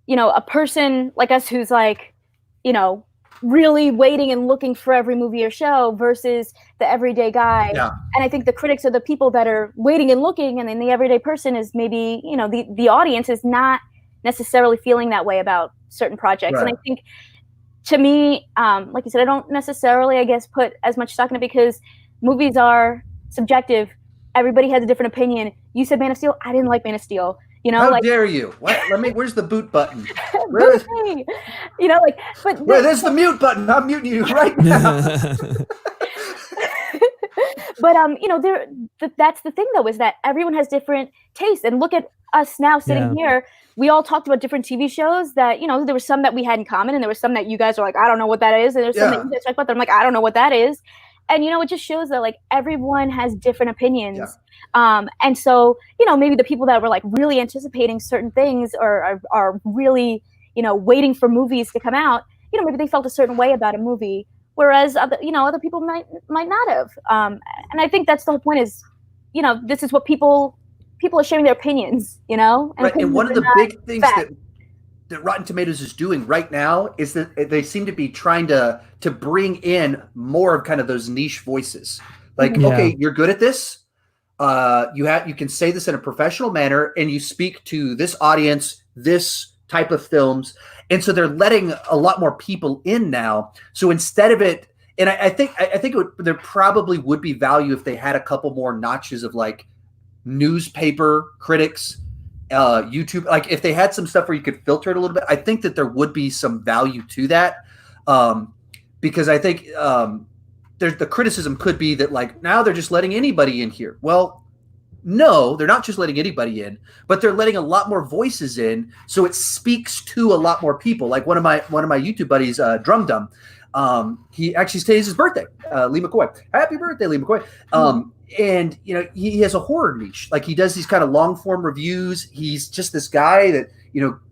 a person like us who's like, really waiting and looking for every movie or show versus the everyday guy. Yeah. And I think the critics are the people that are waiting and looking, and then the everyday person is maybe, the audience is not necessarily feeling that way about certain projects. Right. And I think, to me, like you said, I don't necessarily, I guess, put as much stock in it because movies are subjective. Everybody has a different opinion. You said Man of Steel. I didn't like Man of Steel. How dare you? What? Where's the boot button? But there's the mute button. I'm muting you right now. But that's the thing though, is that everyone has different tastes. And look at us now sitting here. We all talked about different TV shows that, there were some that we had in common, and there were some that you guys were like, I don't know what that is. And there's some that you guys talked about that I'm like, I don't know what that is. And, it just shows that like everyone has different opinions. Yeah. And so, maybe the people that were like really anticipating certain things or are really, waiting for movies to come out, maybe they felt a certain way about a movie, whereas other people might not have. And I think that's the whole point is, this is what people are sharing their opinions, and, right. And one of the big things that Rotten Tomatoes is doing right now is that they seem to be trying to bring in more of kind of those niche voices. Like, okay, you're good at this. You can say this in a professional manner, and you speak to this audience, this type of films. And so they're letting a lot more people in now. So instead of it, and I think there probably would be value if they had a couple more notches of like newspaper critics, YouTube, like if they had some stuff where you could filter it a little bit. I think that there would be some value to that, because I think the criticism could be that like now they're just letting anybody in here. Well, no, they're not just letting anybody in, but they're letting a lot more voices in, so it speaks to a lot more people. Like one of my YouTube buddies, Drum Dum, he actually today's his birthday. Lee McCoy, happy birthday, Lee McCoy. And he has a horror niche. Like he does these kind of long form reviews. He's just this guy that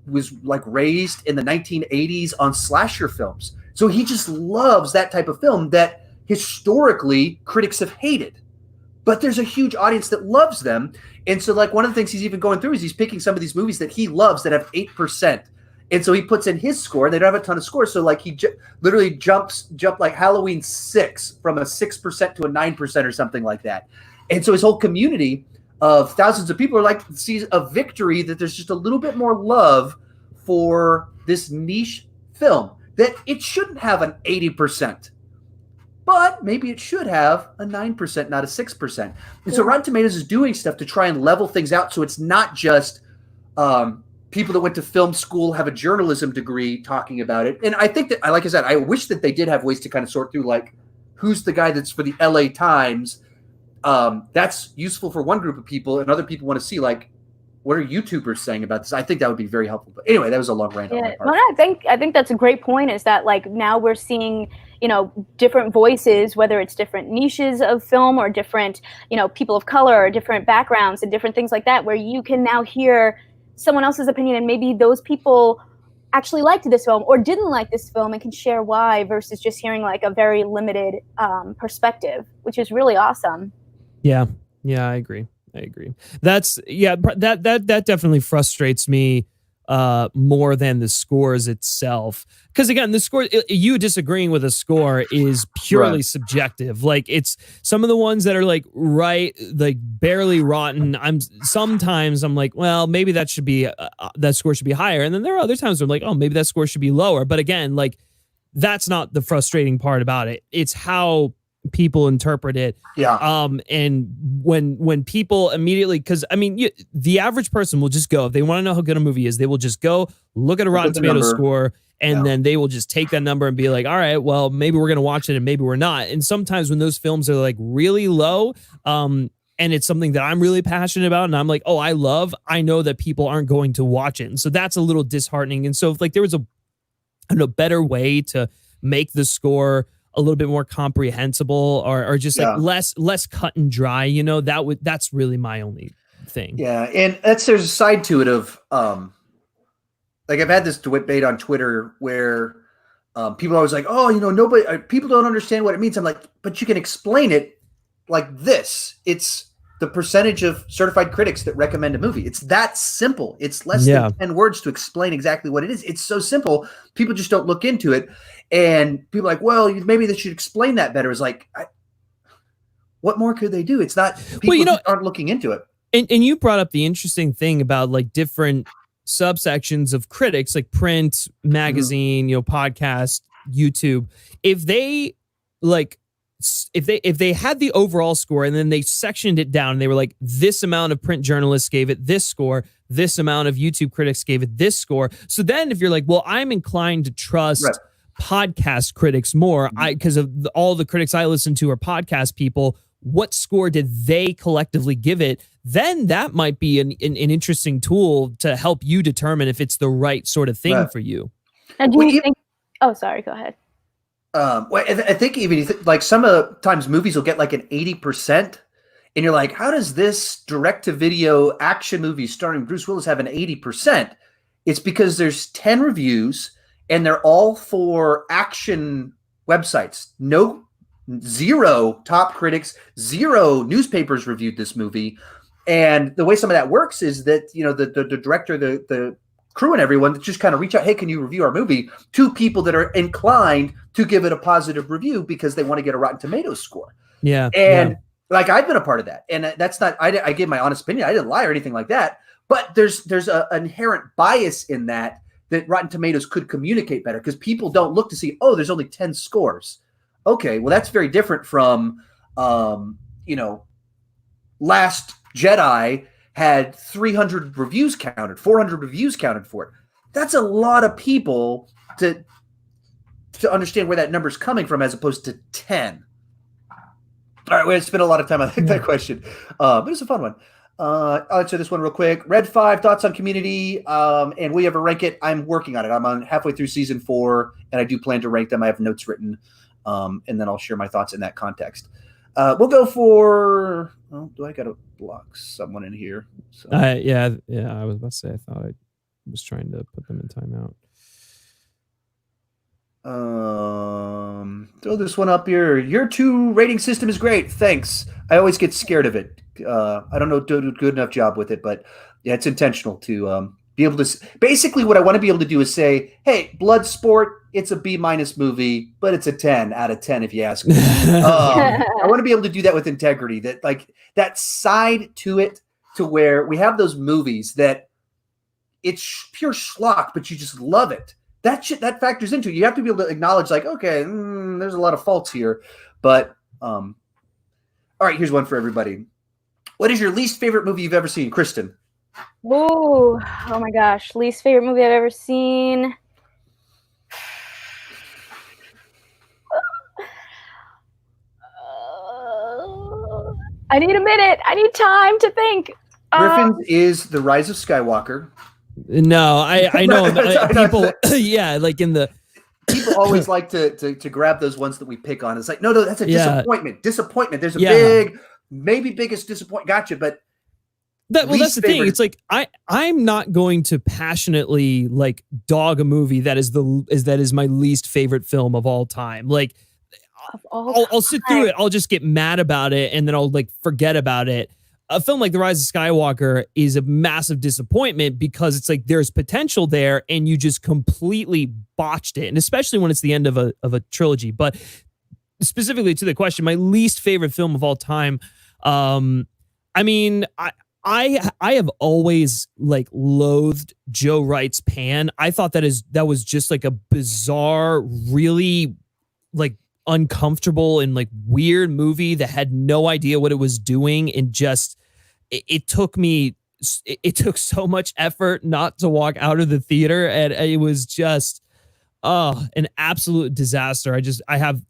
was like raised in the 1980s on slasher films. So he just loves that type of film that historically critics have hated. But there's a huge audience that loves them. And so like one of the things he's even going through is he's picking some of these movies that he loves that have 8%. And so he puts in his score. They don't have a ton of scores. So like he literally jumped like Halloween 6 from a 6% to a 9% or something like that. And so his whole community of thousands of people are like, sees a victory that there's just a little bit more love for this niche film, that it shouldn't have an 80%. But maybe it should have a 9%, not a 6%. And so Rotten Tomatoes is doing stuff to try and level things out. So it's not just people that went to film school, have a journalism degree talking about it. And I think that, like I said, I wish that they did have ways to kind of sort through like, who's the guy that's for the LA Times? That's useful for one group of people, and other people want to see like, what are YouTubers saying about this? I think that would be very helpful. But anyway, that was a long rant on my part. Well, I think that's a great point, is that like now we're seeing, different voices, whether it's different niches of film or different, people of color or different backgrounds and different things like that, where you can now hear someone else's opinion, and maybe those people actually liked this film or didn't like this film and can share why, versus just hearing like a very limited perspective, which is really awesome. Yeah, I agree. That definitely frustrates me more than the scores itself. Because again, the score, you disagreeing with a score is purely subjective. Like, it's some of the ones that are like barely rotten. Sometimes I'm like, well, maybe that should be that score should be higher, and then there are other times where I'm like, oh, maybe that score should be lower. But again, like, that's not the frustrating part about it. It's how people interpret it. Yeah. And when people immediately, because I mean, the average person will just go, if they want to know how good a movie is, they will just go look at a Rotten Tomatoes score, and then they will just take that number and be like, all right, well, maybe we're going to watch it and maybe we're not. And sometimes when those films are like really low, and it's something that I'm really passionate about, and I'm like, oh, I know that people aren't going to watch it. And so that's a little disheartening. And so if like there was a better way to make the score a little bit more comprehensible, or just like less cut and dry, that's really my only thing. Yeah. And there's a side to it of, like, I've had this debate on Twitter where people are always like, oh, people don't understand what it means. I'm like, but you can explain it like this. It's the percentage of certified critics that recommend a movie. It's that simple. It's less than 10 words to explain exactly what it is. It's so simple. People just don't look into it. And people are like, well, maybe they should explain that better. It's like, what more could they do? It's not, people aren't looking into it. And you brought up the interesting thing about like different subsections of critics, like print, magazine, podcast, YouTube. If they had the overall score and then they sectioned it down and they were like, this amount of print journalists gave it this score, this amount of YouTube critics gave it this score. So then if you're like, well, I'm inclined to trust podcast critics more, because of all the critics I listen to are podcast people, what score did they collectively give it? Then that might be an interesting tool to help you determine if it's the right sort of thing for you. And do you think? Oh, sorry. Go ahead. Well, I think even like sometimes movies will get like an 80%, and you're like, how does this direct-to-video action movie starring Bruce Willis have an 80%? It's because there's 10 reviews, and they're all for action websites. Zero top critics, zero newspapers reviewed this movie. And the way some of that works is that, the director, the crew and everyone just kind of reach out, hey, can you review our movie, to people that are inclined to give it a positive review because they want to get a Rotten Tomatoes score. Yeah. And like, I've been a part of that. And that's not, I give my honest opinion. I didn't lie or anything like that. But there's an inherent bias in that Rotten Tomatoes could communicate better, because people don't look to see, oh, there's only 10 scores. Okay, well, that's very different from, Last Jedi had 300 reviews counted, 400 reviews counted for it. That's a lot of people to understand where that number's coming from, as opposed to 10. All right, we spent a lot of time on that question, but it's a fun one. I'll answer this one real quick. Red 5, thoughts on Community, and will you ever rank it? I'm working on it. I'm on halfway through season 4, and I do plan to rank them. I have notes written, and then I'll share my thoughts in that context. We'll go for. Oh, do I got to block someone in here? So. Yeah. I was about to say, I thought I was trying to put them in timeout. Throw this one up here. Your 2 rating system is great. Thanks. I always get scared of it. I don't know, do a good enough job with it, but yeah, it's intentional to be able to. Basically, what I want to be able to do is say, hey, Bloodsport, it's a B- movie, but it's a 10 out of 10 if you ask me. I want to be able to do that with integrity. That like that side to it, to where we have those movies that it's pure schlock, but you just love it. That shit, that factors into it. You have to be able to acknowledge, like, okay, there's a lot of faults here, but all right, here's one for everybody. What is your least favorite movie you've ever seen, Kristen? Oh my gosh, least favorite movie I've ever seen. I need a minute. I need time to think. Griffin is The Rise of Skywalker. No, I know people. Yeah, like in the. People always like to grab those ones that we pick on. It's like, no, that's a disappointment. Disappointment. There's a maybe biggest disappointment. Gotcha, but that's the thing. It's like I'm not going to passionately like dog a movie that is my least favorite film of all time. Like I'll sit through it. I'll just get mad about it, and then I'll like forget about it. a film like The Rise of Skywalker is a massive disappointment because it's like there's potential there and you just completely botched it. And especially when it's the end of a trilogy. But specifically to the question, my least favorite film of all time. I mean, I have always like loathed Joe Wright's Pan. I thought that was just like a bizarre, really like uncomfortable and like weird movie that had no idea what it was doing, and just it took so much effort not to walk out of the theater, and it was just an absolute disaster. I have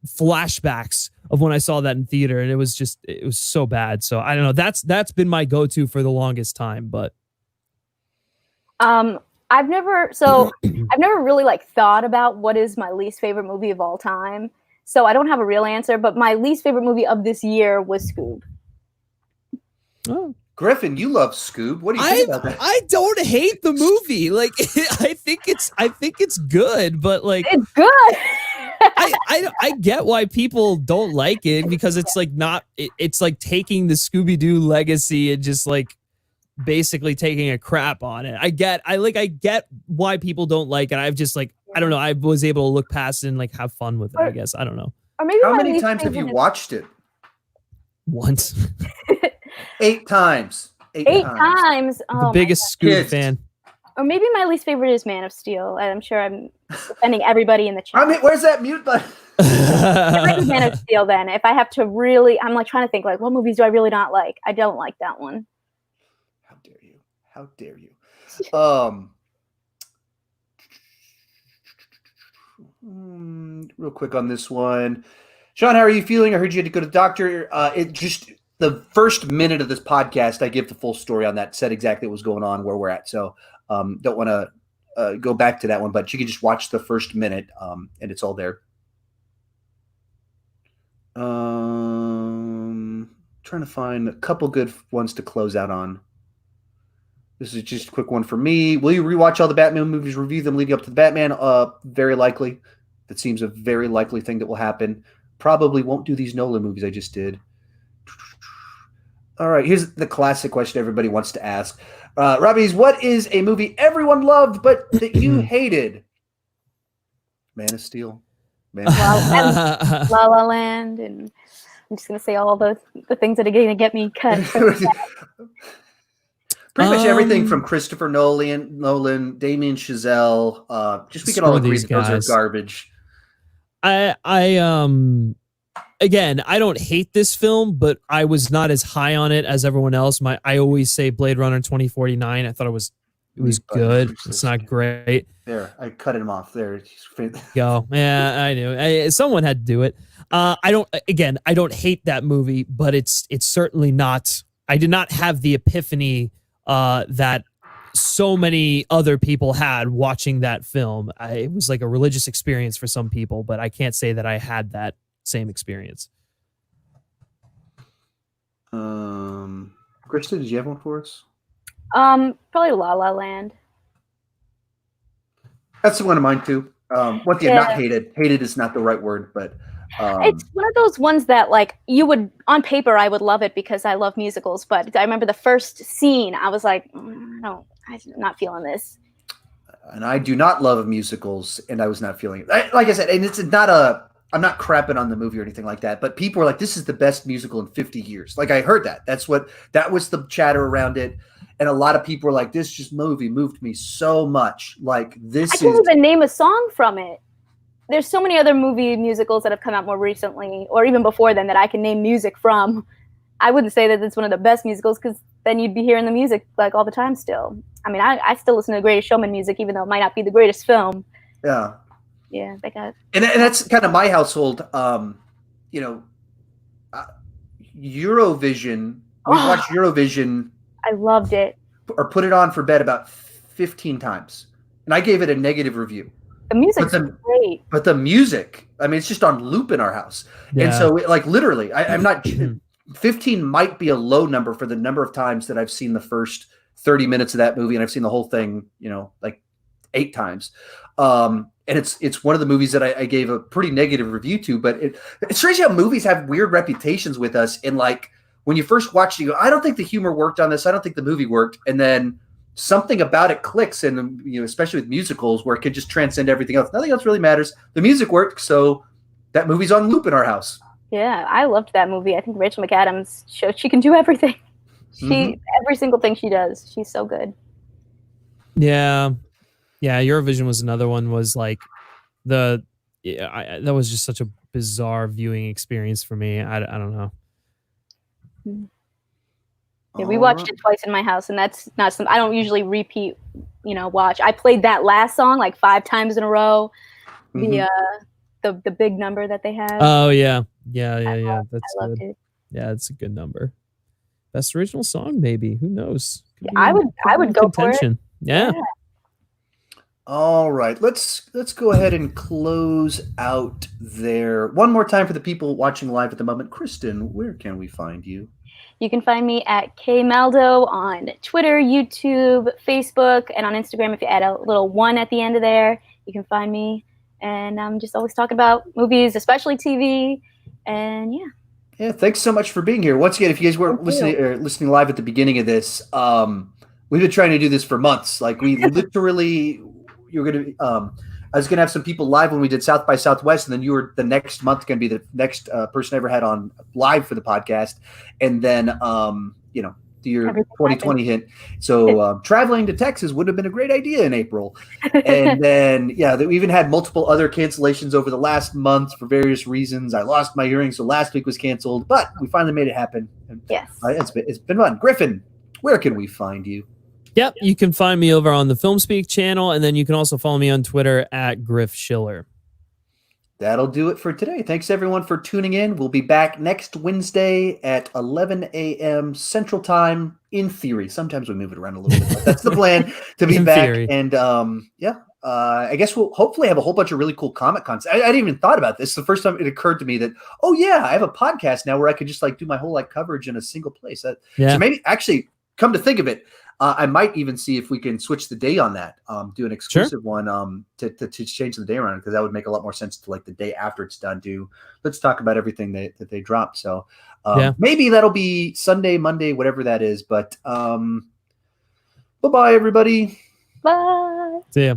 flashbacks of when I saw that in theater, and it was so bad. So I don't know. That's been my go-to for the longest time, but I've never really like thought about what is my least favorite movie of all time. So I don't have a real answer, but my least favorite movie of this year was Scoob. Oh. Griffin, you love Scoob. What do you think about that? I don't hate the movie. Like I think it's good, but like it's good. I get why people don't like it, because it's like it's like taking the Scooby-Doo legacy and just like basically taking a crap on it. I get why people don't like it. I've just like, I don't know. I was able to look past it and like have fun with it, I guess. I don't know. Or maybe how many times have you watched it? Once. 8 times. 8 times. The biggest Scoob fan. Or maybe my least favorite is Man of Steel. I'm sure I'm offending everybody in the chat. I mean, where's that mute button? I like Man of Steel then. If I have to really, I'm like trying to think like, what movies do I really not like? I don't like that one. How dare you? How dare you? Real quick on this one. Sean, how are you feeling? I heard you had to go to the doctor. It just, the first minute of this podcast, I give the full story on that, said exactly what was going on, where we're at. So don't want to go back to that one, but you can just watch the first minute and it's all there. Trying to find a couple good ones to close out on. This is just a quick one for me. Will you rewatch all the Batman movies, review them leading up to the Batman? Very likely. That seems a very likely thing that will happen. Probably won't do these Nolan movies I just did. All right, here's the classic question everybody wants to ask. Robbie's, what is a movie everyone loved but that you hated? Man of Steel. La La Land, and I'm just going to say all the things that are going to get me cut. Pretty much everything from Christopher Nolan, Damien Chazelle. Just we can all agree that those are garbage. Again, I don't hate this film, but I was not as high on it as everyone else. I always say Blade Runner 2049. I thought it was good. It's not great. There, I cut him off there. Go. Yeah, I knew. Someone had to do it. I don't hate that movie, but it's certainly not. I did not have the epiphany that so many other people had watching that film. It was like a religious experience for some people, but I can't say that I had that same experience. Kristen, did you have one for us? Probably La La Land. That's one of mine too. Not hated. Hated is not the right word, but it's one of those ones that like you would on paper I would love it because I love musicals, but I remember the first scene I was like, I'm not feeling this. And I do not love musicals, and I was not feeling it. Like I said, and it's not I'm not crapping on the movie or anything like that, but people were like, this is the best musical in 50 years. Like I heard that. That was the chatter around it. And a lot of people were like, this movie moved me so much. Like this I can't even name a song from it. There's so many other musicals that have come out more recently, or even before then, that I can name music from. I wouldn't say that it's one of the best musicals because then you'd be hearing the music like all the time still. I mean, I still listen to the Greatest Showman music, even though it might not be the greatest film. Yeah. Yeah, they got. And that's kind of my household. Eurovision. We watched Eurovision. I loved it. Or put it on for bed about 15 times, and I gave it a negative review. The music's great. But the music, I mean, it's just on loop in our house. Yeah. And so, like, literally, I'm not. 15 might be a low number for the number of times that I've seen the first 30 minutes of that movie, and I've seen the whole thing, like 8 times. And it's one of the movies that I gave a pretty negative review to. But it's strange how movies have weird reputations with us, and like when you first watch it, you go, I don't think the humor worked on this. I don't think the movie worked. And then something about it clicks, and especially with musicals where it can just transcend everything else. Nothing else really matters. The music worked, so that movie's on loop in our house. Yeah, I loved that movie. I think Rachel McAdams showed she can do everything. Every single thing she does, she's so good. Yeah, Eurovision was another one. Was like that was just such a bizarre viewing experience for me. I don't know. Yeah, we watched it twice in my house, and that's not something I don't usually repeat. Watch. I played that last song like 5 times in a row. The big number that they had. Oh yeah. That's I loved good. it. Yeah, it's a good number. Best original song, maybe. Who knows? I would go contention. For it. Yeah. All right, let's go ahead and close out there. One more time for the people watching live at the moment. Kristen, where can we find you? You can find me at kmaldo on Twitter, YouTube, Facebook, and on Instagram. If you add a little 1 at the end of there, you can find me. And I'm just always talking about movies, especially TV. And yeah, thanks so much for being here. Once again, if you guys weren't listening live at the beginning of this, we've been trying to do this for months. Like we literally, I was going to have some people live when we did South by Southwest, and then you were the next month going to be the next person I ever had on live for the podcast. And then, your 2020 hit. So traveling to Texas would have been a great idea in April. And then, we even had multiple other cancellations over the last month for various reasons. I lost my hearing, so last week was canceled, but we finally made it happen. Yes. It's been fun. Griffin, where can we find you? Yep, you can find me over on the Film Speak channel, and then you can also follow me on Twitter at Griff Schiller. That'll do it for today. Thanks, everyone, for tuning in. We'll be back next Wednesday at 11 a.m. Central Time, in theory. Sometimes we move it around a little bit, but that's the plan, to be back. Theory. And, I guess we'll hopefully have a whole bunch of really cool comic cons. I didn't even thought about this. The first time it occurred to me that, I have a podcast now where I could just do my whole coverage in a single place. So maybe, actually, come to think of it, I might even see if we can switch the day on that, do an exclusive one to change the day around, because that would make a lot more sense to the day after it's done. Let's talk about everything that they dropped. So maybe that'll be Sunday, Monday, whatever that is. But bye-bye, everybody. Bye. See ya.